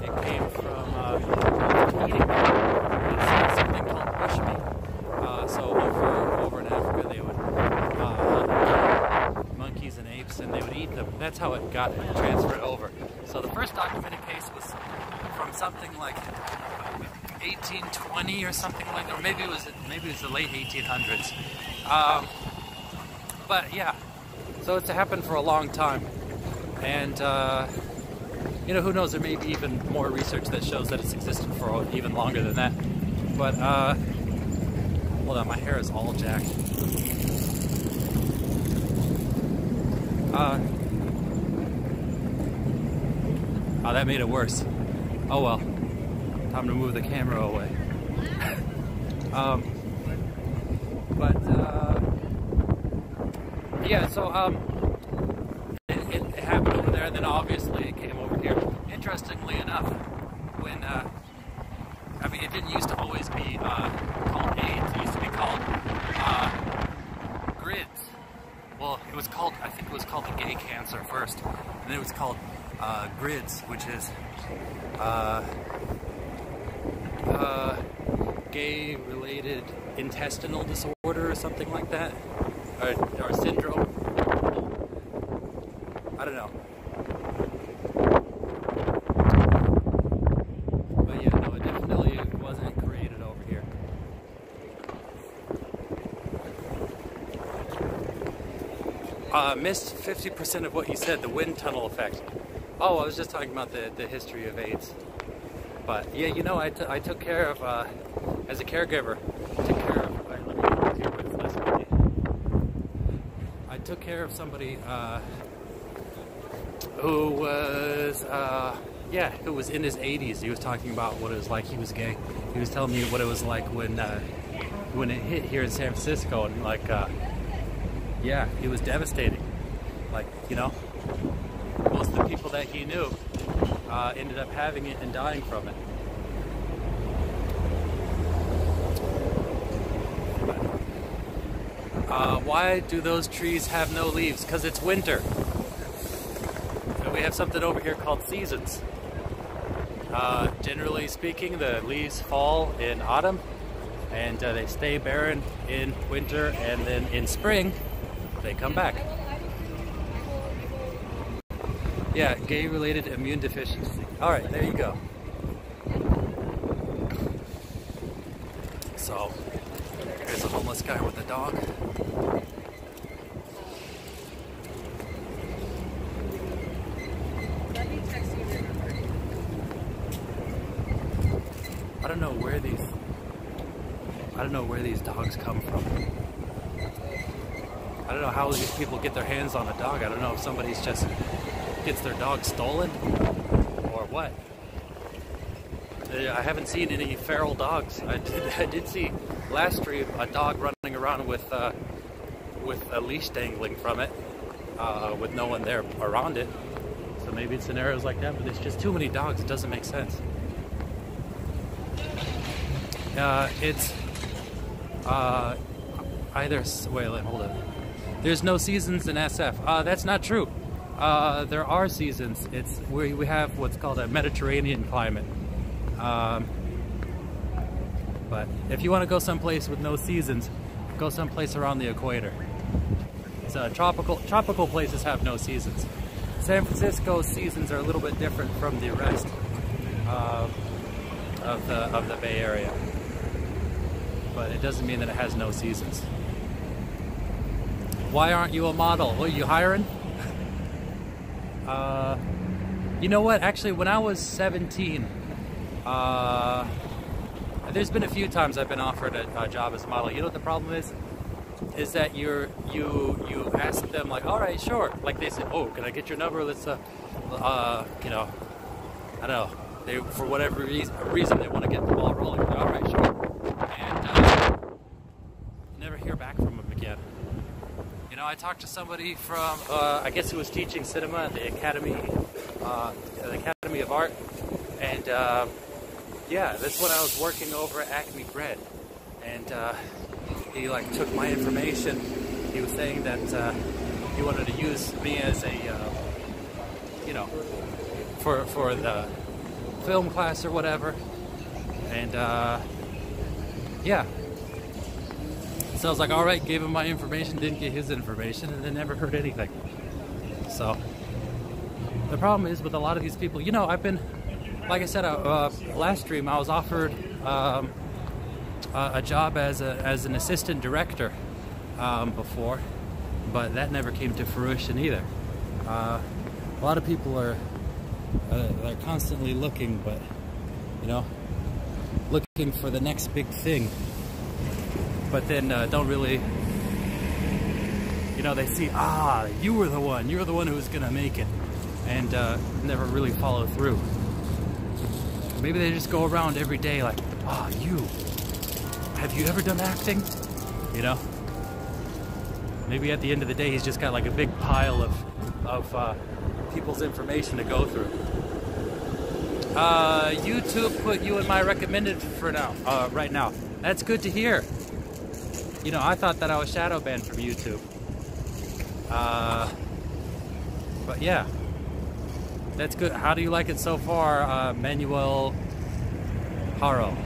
It came from eating. It's something called bushmeat. So over in Africa, they would hunt monkeys and apes, and they would eat them. That's how it got transferred over. So the first documented case was from something like 1820 or something like that, or maybe it was the late 1800s. But yeah, so it's happened for a long time, and you know, who knows? There may be even more research that shows that it's existed for even longer than that. But hold on, my hair is all jacked. Oh, that made it worse. Oh well. Time to move the camera away. Yeah, so it happened over there, and then obviously it came over here. Interestingly enough, when I mean, it didn't used to always be called AIDS. It used to be called GRID. well, it was called, I think it was called the gay cancer first, and then it was called GRIDS, which is gay-related intestinal disorder or something like that, or syndrome. I don't know. But yeah, no, it definitely wasn't created over here. Missed 50% of what you said, the wind tunnel effect. Oh, I was just talking about the history of AIDS. But yeah, you know, I took care of, as a caregiver, I took care of somebody who was, yeah, who was in his 80s. He was talking about what it was like. He was gay. He was telling me what it was like when it hit here in San Francisco, and like, yeah, it was devastating. Like, you know, most of the people that he knew ended up having it and dying from it. Why do those trees have no leaves? Because it's winter. And we have something over here called seasons. Generally speaking, the leaves fall in autumn, and they stay barren in winter, and then in spring, they come back. Yeah, gay-related immune deficiency. All right, there you go. So, there's a homeless guy with a dog. I don't know where these dogs come from. I don't know how these people get their hands on a dog. I don't know if somebody's just gets their dog stolen or what. I haven't seen any feral dogs. I did see last stream a dog running around with a leash dangling from it, with no one there around it. So maybe it's scenarios like that, but there's just too many dogs. It doesn't make sense. It's either, wait, hold on. There's no seasons in SF. That's not true. There are seasons. It's where we have what's called a Mediterranean climate. But if you want to go someplace with no seasons, go someplace around the equator. So tropical places have no seasons. San Francisco's seasons are a little bit different from the rest of the Bay Area. But it doesn't mean that it has no seasons. Why aren't you a model? Well, you hiring? You know what? Actually, when I was 17, there's been a few times I've been offered a job as a model. You know what the problem is? Is that you ask them like, all right, sure. Like they say, oh, can I get your number? Let's, you know, I don't know. They, for whatever reason, they want to get the ball rolling. All right, sure. And never hear back from them again. You know, I talked to somebody from, I guess who was teaching cinema at the Academy of Art, and yeah, that's when I was working over at Acme Bread, and he like took my information. He was saying that he wanted to use me as a, you know, for the film class or whatever, and yeah. So I was like, all right, gave him my information, didn't get his information, and then never heard anything. So the problem is with a lot of these people, you know, I've been, like I said, last stream I was offered a job as an assistant director before, but that never came to fruition either. A lot of people are they're constantly looking, but you know, looking for the next big thing. But then don't really, you know, they see, you were the one who was gonna make it, and never really follow through. Maybe they just go around every day like, have you ever done acting? You know? Maybe at the end of the day he's just got like a big pile of people's information to go through. YouTube put you in my recommended for now, right now. That's good to hear. You know, I thought that I was shadow banned from YouTube. But yeah, that's good. How do you like it so far, Manuel Haro?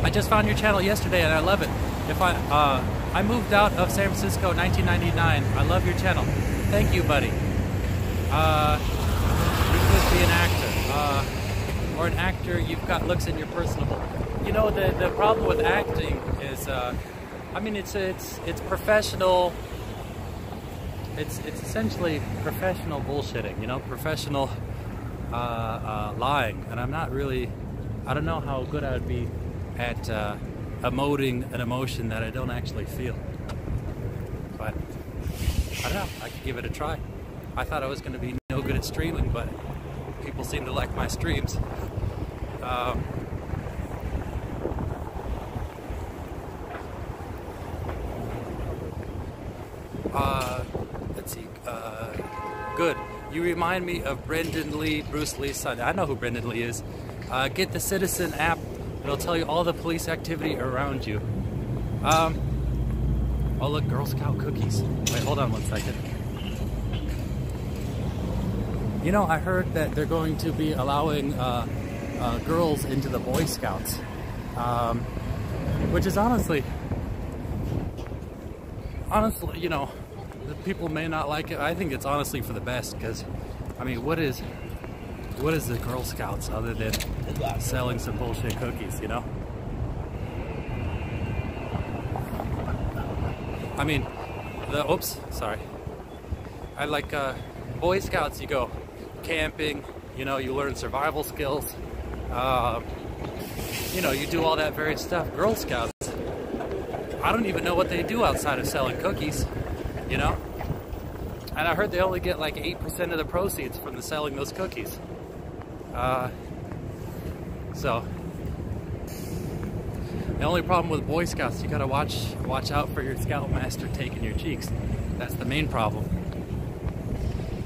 I just found your channel yesterday and I love it. If I moved out of San Francisco in 1999. I love your channel. Thank you, buddy. You could be an actor, or an actor. You've got looks and you're personable. You know, the problem with acting is, I mean, it's professional. It's essentially professional bullshitting. You know, professional lying. And I'm not really. I don't know how good I would be at emoting an emotion that I don't actually feel. But I don't know. I could give it a try. I thought I was going to be no good at streaming, but people seem to like my streams. Let's see. Good. You remind me of Brendan Lee, Bruce Lee's son. I know who Brendan Lee is. Get the Citizen app. It'll tell you all the police activity around you. Oh look, Girl Scout cookies. Wait, hold on one second. You know, I heard that they're going to be allowing girls into the Boy Scouts, which is honestly, you know, the people may not like it. I think it's honestly for the best, because, I mean, what is the Girl Scouts other than selling some bullshit cookies, you know? I mean, oops, sorry. I like, Boy Scouts, you go camping, you know, you learn survival skills, you know, you do all that various stuff. Girl Scouts, I don't even know what they do outside of selling cookies, you know? And I heard they only get like 8% of the proceeds from the selling those cookies. So the only problem with Boy Scouts, you gotta watch out for your Scoutmaster taking your cheeks. That's the main problem.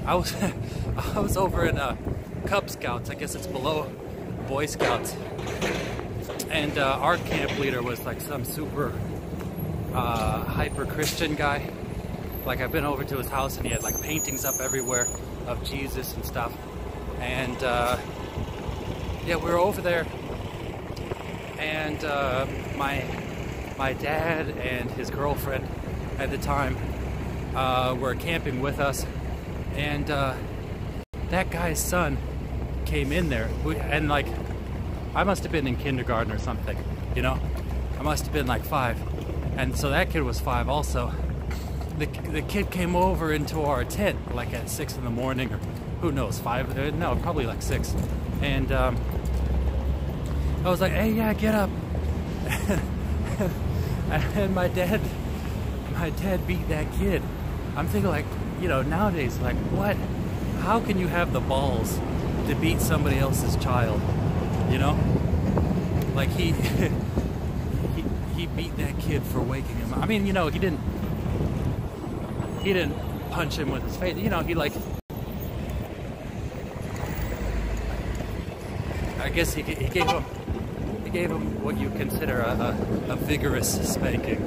I was over in Cub Scouts. I guess it's below Boy Scouts, and our camp leader was like some super hyper Christian guy. Like, I've been over to his house and he had like paintings up everywhere of Jesus and stuff. And yeah, we were over there, and my dad and his girlfriend at the time were camping with us, and that guy's son came in there, and like, I must have been in kindergarten or something, you know? I must have been like 5, and so that kid was 5 also. The kid came over into our tent like at 6 in the morning, or who knows, 5, no, probably like 6. And I was like, hey, yeah, get up. And my dad beat that kid. I'm thinking, like, you know, nowadays, like, what? How can you have the balls to beat somebody else's child? You know? Like, he beat that kid for waking him up. I mean, you know, he didn't punch him with his face. You know, he like, I guess he gave him what you consider a vigorous spanking,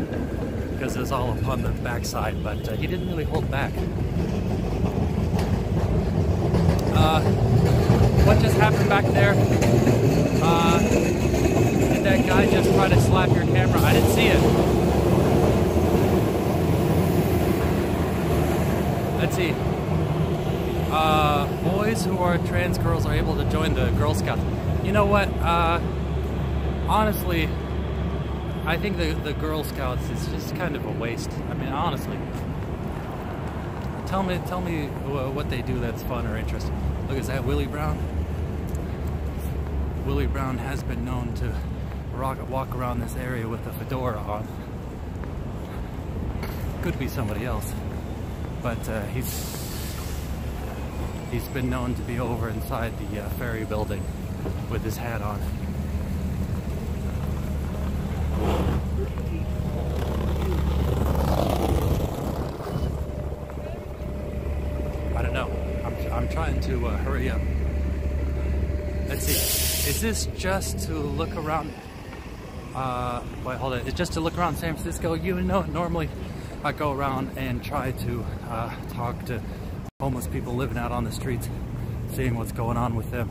because it was all upon the backside, but he didn't really hold back. What just happened back there? Did that guy just try to slap your camera? I didn't see it. Let's see. Boys who are trans girls are able to join the Girl Scouts. You know what? Honestly, I think the Girl Scouts is just kind of a waste. I mean, honestly. Tell me what they do that's fun or interesting. Look, is that Willie Brown? Willie Brown has been known to walk around this area with a fedora on. Could be somebody else, but he's been known to be over inside the ferry building with his hat on. I don't know. I'm trying to hurry up. Let's see. Is this just to look around? Wait, hold on. It's just to look around San Francisco. You know, normally I go around and try to talk to homeless people living out on the streets, seeing what's going on with them.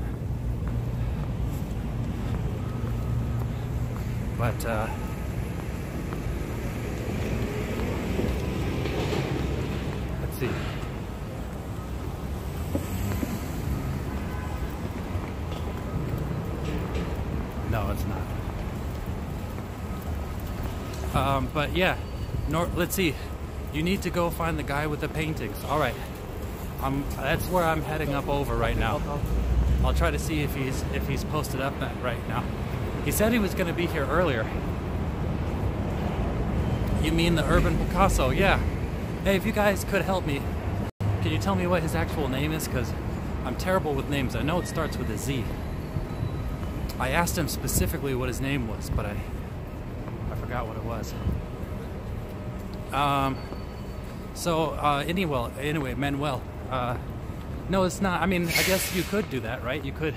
But let's see. No, it's not. But yeah, let's see. You need to go find the guy with the paintings. All right. That's where I'm heading up over right now. I'll try to see if he's posted up right now. He said he was going to be here earlier. You mean the Urban Picasso? Yeah. Hey, if you guys could help me, can you tell me what his actual name is? Because I'm terrible with names. I know it starts with a Z. I asked him specifically what his name was, but I forgot what it was. Anyway, Manuel. No, it's not. I mean, I guess you could do that, right? You could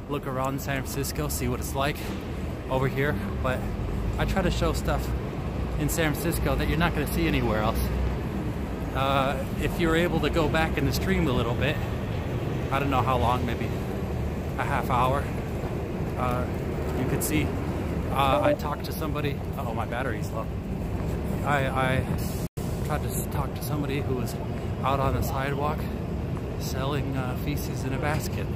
look around San Francisco, see what it's like over here. But I try to show stuff in San Francisco that you're not going to see anywhere else. If you're able to go back in the stream a little bit, I don't know how long, maybe a half hour, you could see. I talked to somebody. Oh, my battery's low. I tried to talk to somebody who was out on the sidewalk selling feces in a basket.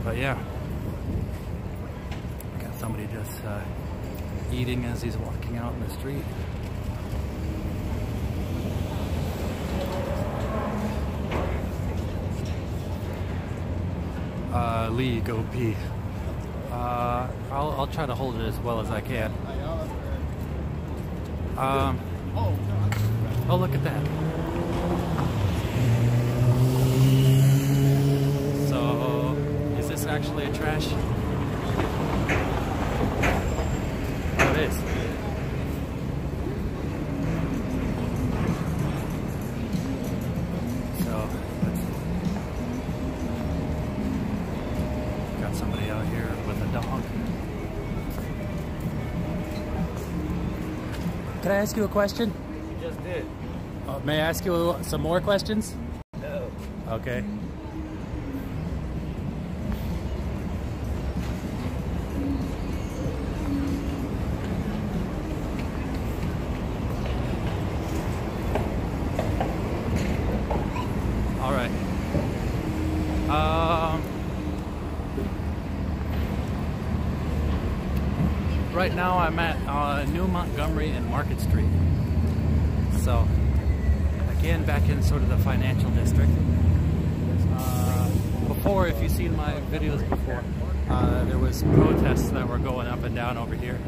But yeah, got somebody just eating as he's walking out in the street. Lee, go pee. I'll try to hold it as well as I can. Oh, look at that. So, is this actually a trash? Oh, it is. So, got somebody out here with a dog. Can I ask you a question? You just did. May I ask you some more questions? No. Okay. All right. Right now I'm at New Montgomery and Market Street. So, again, back in sort of the financial district. Before, if you've seen my videos before, there was protests that were going up and down over here,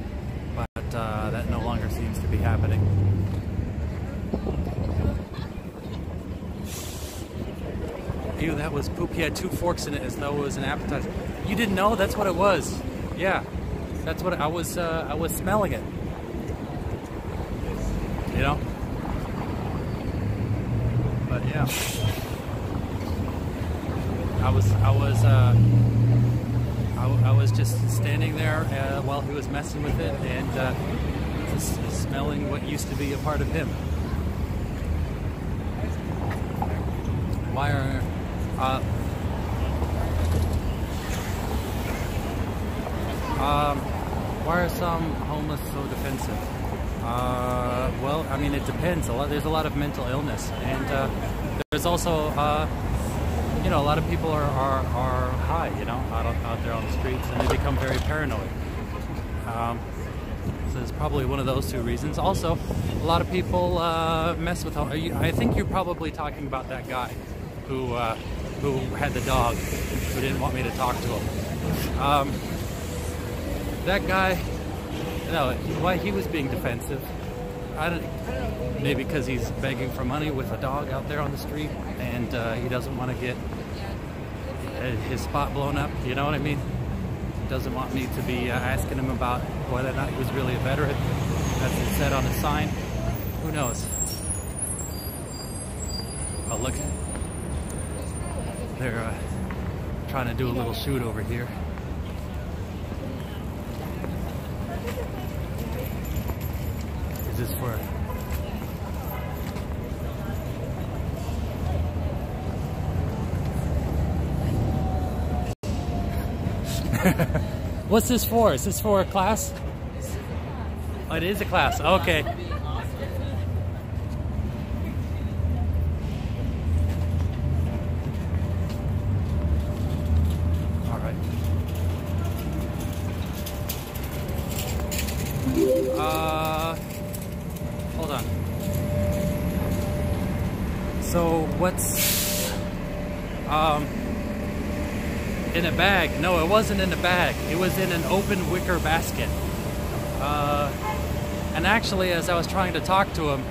but that no longer seems to be happening. Ew, that was poop. He had 2 forks in it as though it was an appetizer. You didn't know? That's what it was. Yeah, that's what I was smelling it. You know? But yeah, I was just standing there while he was messing with it and just smelling what used to be a part of him. Why are some homeless so defensive? Well, I mean, it depends. There's a lot of mental illness, and there's also, you know, a lot of people are high, you know, out there on the streets, and they become very paranoid. So it's probably one of those 2 reasons. Also, a lot of people mess with. I think you're probably talking about that guy who had the dog, who didn't want me to talk to him. That guy, no, why he was being defensive, I don't know, maybe because he's begging for money with a dog out there on the street, and he doesn't want to get his spot blown up, you know what I mean? Doesn't want me to be asking him about whether or not he was really a veteran, as it said on the sign. Who knows? Oh, look, they're trying to do a little shoot over here. this for? What's this for? Is this for a class? Oh, it is a class. Okay. All right. Hold on. So what's in a bag? No, it wasn't in a bag. It was in an open wicker basket. And actually, as I was trying to talk to him,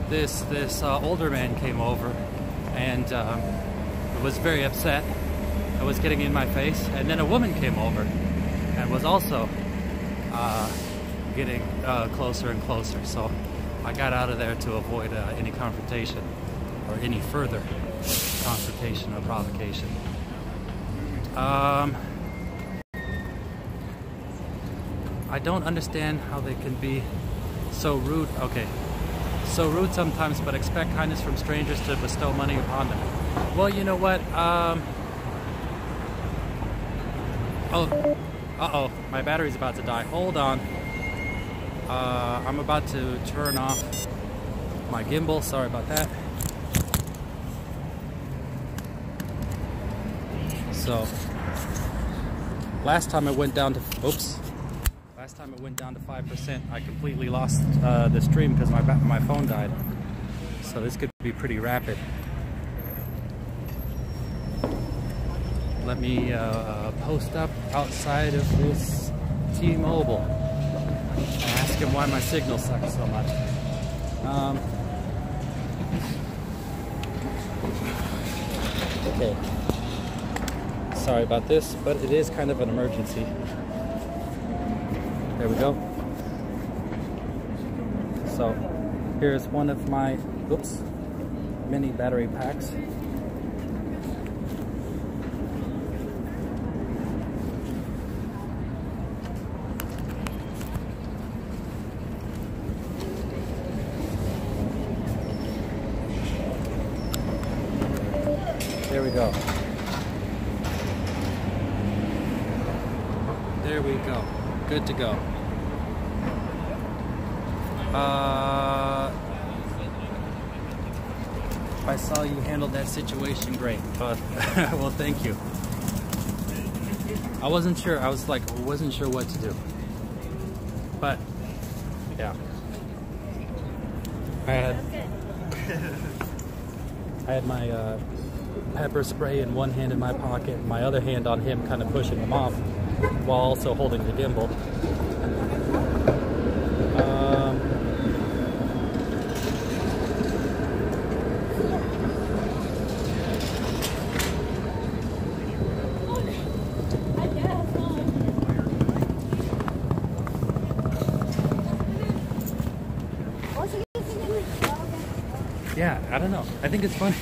this older man came over and was very upset. I was getting in my face, and then a woman came over and was also getting closer and closer. So I got out of there to avoid any confrontation or any further confrontation or provocation. I don't understand how they can be so rude. Okay, so rude sometimes, but expect kindness from strangers to bestow money upon them. Well, you know what? Uh-oh, my battery's about to die. Hold on. I'm about to turn off my gimbal. Sorry about that. So, last time it went down to, last time it went down to 5%, I completely lost the stream because my phone died. So this could be pretty rapid. Let me post up outside of this T-Mobile and ask him why my signal sucks so much. Okay. Sorry about this, but it is kind of an emergency. There we go. So here's one of my mini battery packs. There we go. There we go. Good to go. I saw you handled that situation great. Well, thank you. I wasn't sure. I wasn't sure what to do. But yeah, I had my pepper spray in one hand in my pocket, my other hand on him, kind of pushing him off, while also holding the gimbal. Yeah, I don't know. I think it's funny.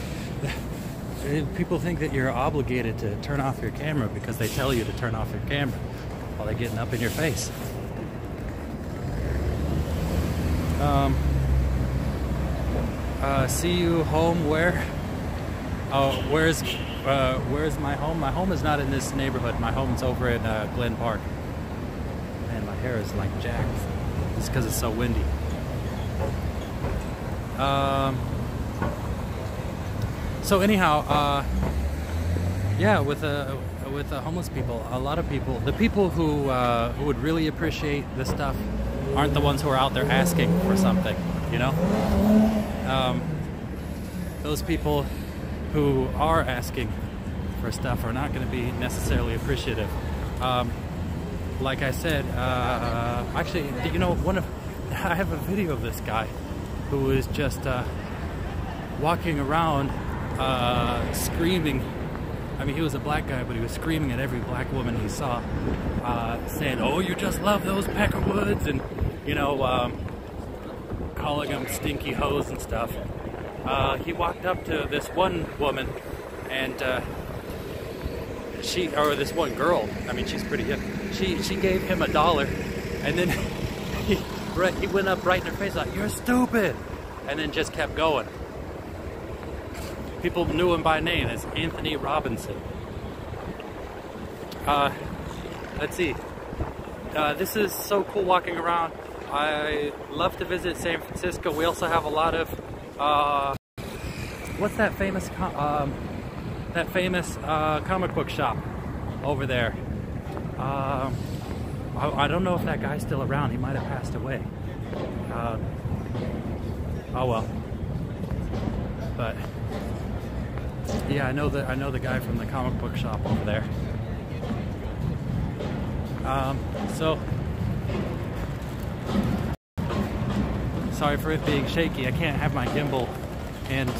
People think that you're obligated to turn off your camera because they tell you to turn off your camera while they're getting up in your face. See you home where? Oh, where's my home? My home is not in this neighborhood. My home's over in Glen Park. Man, my hair is like jacked. It's because it's so windy. So anyhow, yeah, with the homeless people, a lot of people, the people who would really appreciate this stuff aren't the ones who are out there asking for something, you know? Those people who are asking for stuff are not going to be necessarily appreciative. Like I said, actually, you know, I have a video of this guy who is just walking around screaming. I mean, he was a black guy, but he was screaming at every black woman he saw, saying, "Oh, you just love those Peckerwoods," and, you know, calling them stinky hoes and stuff. He walked up to this one woman, and this one girl, I mean, she's pretty hip. She gave him $1, and then he went up right in her face like, "You're stupid," and then just kept going. People knew him by name as Anthony Robinson. Let's see. This is so cool walking around. I love to visit San Francisco. We also have a lot of what's that famous comic book shop over there? I don't know if that guy's still around. He might have passed away. Oh well. But yeah, I know the guy from the comic book shop over there. So sorry for it being shaky. I can't have my gimbal and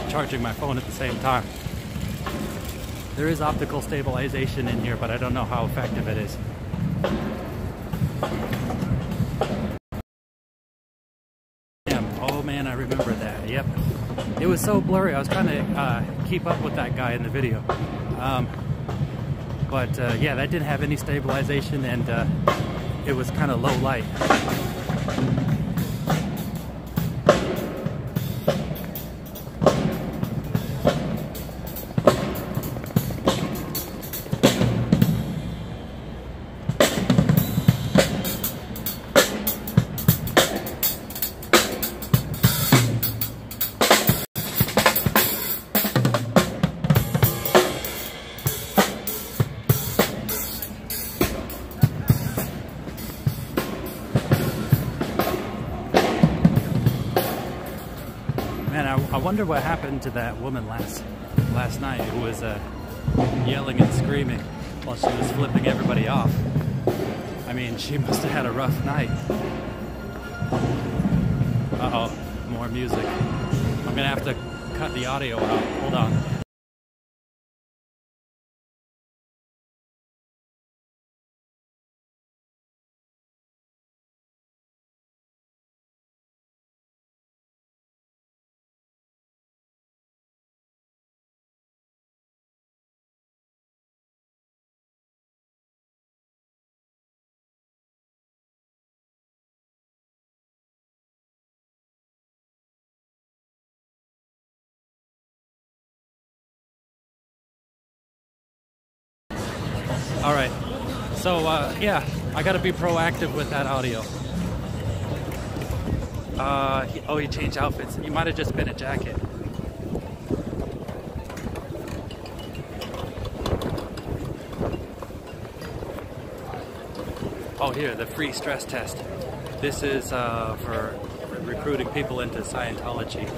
charging my phone at the same time. There is optical stabilization in here, but I don't know how effective it is. Oh man, I remember that. Yep. It was so blurry. I was trying to keep up with that guy in the video. But yeah, that didn't have any stabilization, and it was kind of low light. I wonder what happened to that woman last night who was yelling and screaming while she was flipping everybody off. I mean, she must have had a rough night. Uh-oh, more music. I'm gonna have to cut the audio out. Hold on. All right, so yeah, I gotta be proactive with that audio. He changed outfits. He might have just been a jacket. Oh, here, the free stress test. This is for recruiting people into Scientology.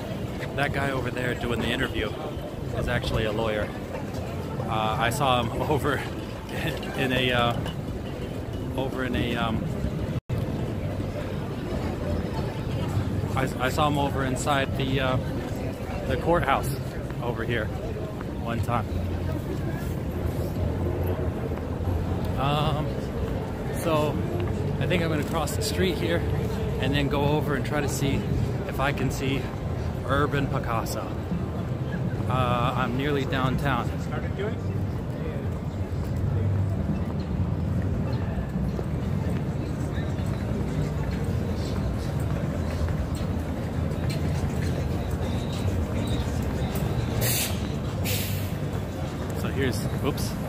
That guy over there doing the interview is actually a lawyer. I saw him over in a I saw him over inside the courthouse over here one time. So I think I'm going to cross the street here and then go over and try to see if I can see Urban Picasso. I'm nearly downtown.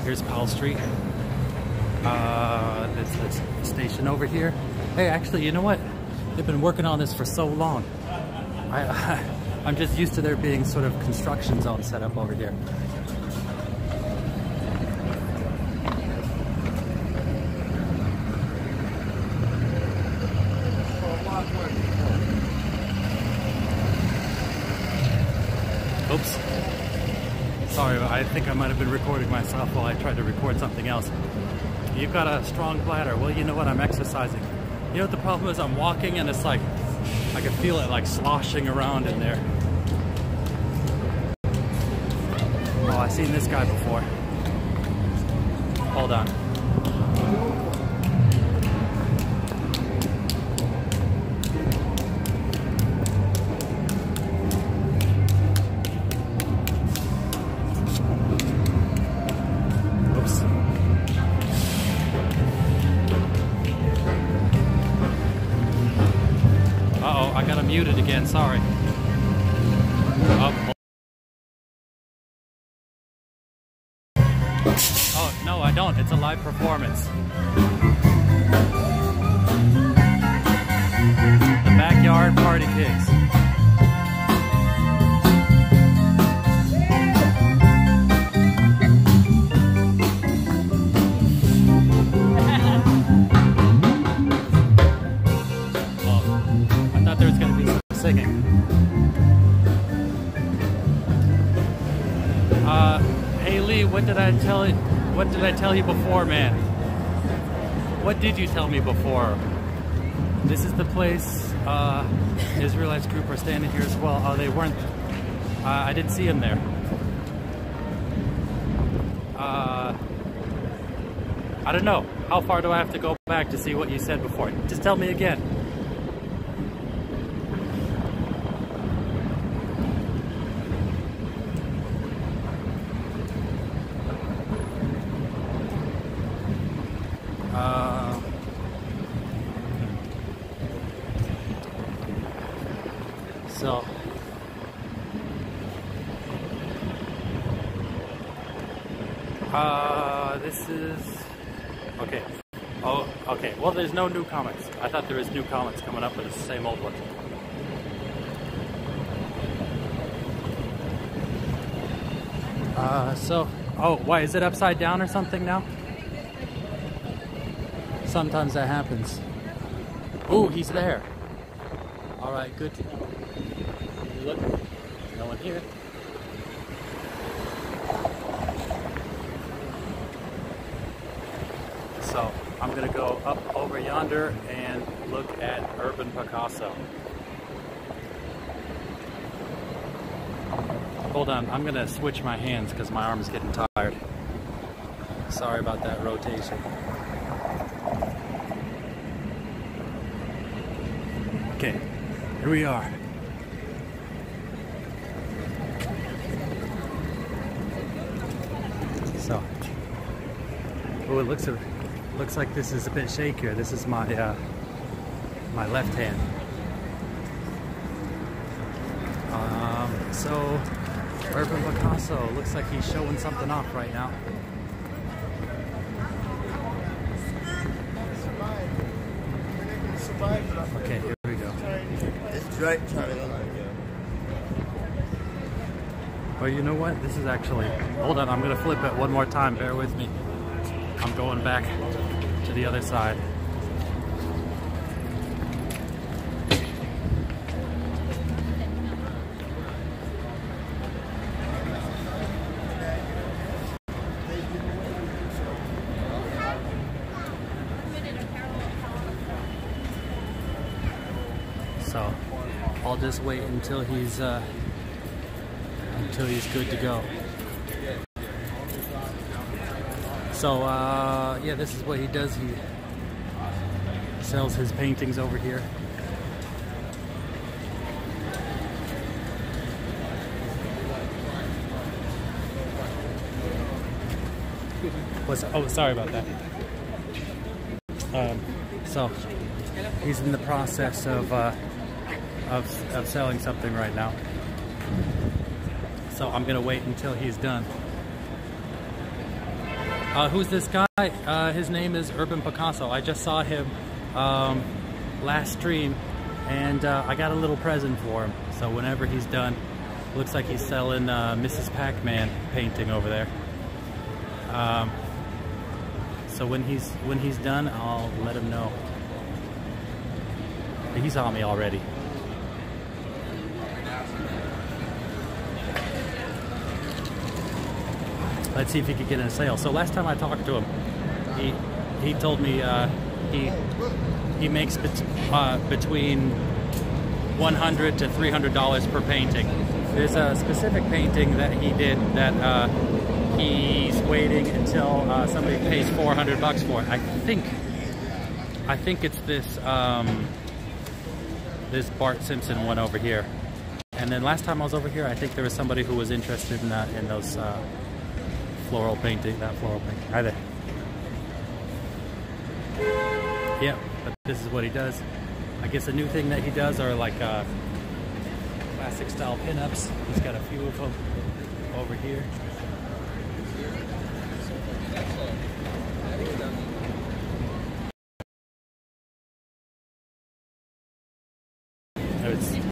Here's Powell Street. There's a station over here. Hey, actually, you know what? They've been working on this for so long. I'm just used to there being sort of construction zone set up over here. Oops. Sorry, I think I might have been recording myself while I tried to record something else. You've got a strong bladder. Well, you know what? I'm exercising. You know what the problem is? I'm walking and it's like, I can feel it like sloshing around in there. Oh, I've seen this guy before. Hold on. got him muted again, sorry. Oh, no, I don't. It's a live performance. The Backyard Party Kicks. Singing. Hey Lee, what did I tell you before, man? What did you tell me before? This is the place. Israelites group are standing here as well. Oh, they weren't. I didn't see him there. I don't know. How far do I have to go back to see what you said before? Just tell me again. So this is okay. Oh, okay. Well, there's no new comments. I thought there was new comments coming up, but it's the same old ones. Oh, why is it upside down or something now? Sometimes that happens. Oh, he's there. All right, good to know. Look, no one here. So I'm gonna go up over yonder and look at Urban Picasso. Hold on, I'm gonna switch my hands because my arm is getting tired. Sorry about that rotation. Okay, here we are. So, oh, it looks like this is a bit shakier. This is my my left hand. So, Urban Picasso looks like he's showing something off right now. Okay, here we go. It's right, Charlie. Oh, you know what? This is actually... Hold on, I'm going to flip it one more time. Bear with me. I'm going back to the other side. So, I'll just wait until he's good to go. So, yeah, this is what he does. He sells his paintings over here. Oh, sorry about that. So, he's in the process of selling something right now. So I'm gonna wait until he's done. Who's this guy? His name is Urban Picasso. I just saw him last stream, and I got a little present for him. So whenever he's done, looks like he's selling Mrs. Pac-Man painting over there. So when he's done, I'll let him know. He saw me already. Let's see if he could get in a sale. So last time I talked to him, he told me he makes between $100 to $300 per painting. There's a specific painting that he did that he's waiting until somebody pays $400 for it. I think it's this this Bart Simpson one over here. And then last time I was over here, I think there was somebody who was interested in those floral painting, that floral painting. Hi there. Yeah, but this is what he does. I guess a new thing that he does are like classic style pinups. He's got a few of them over here. It's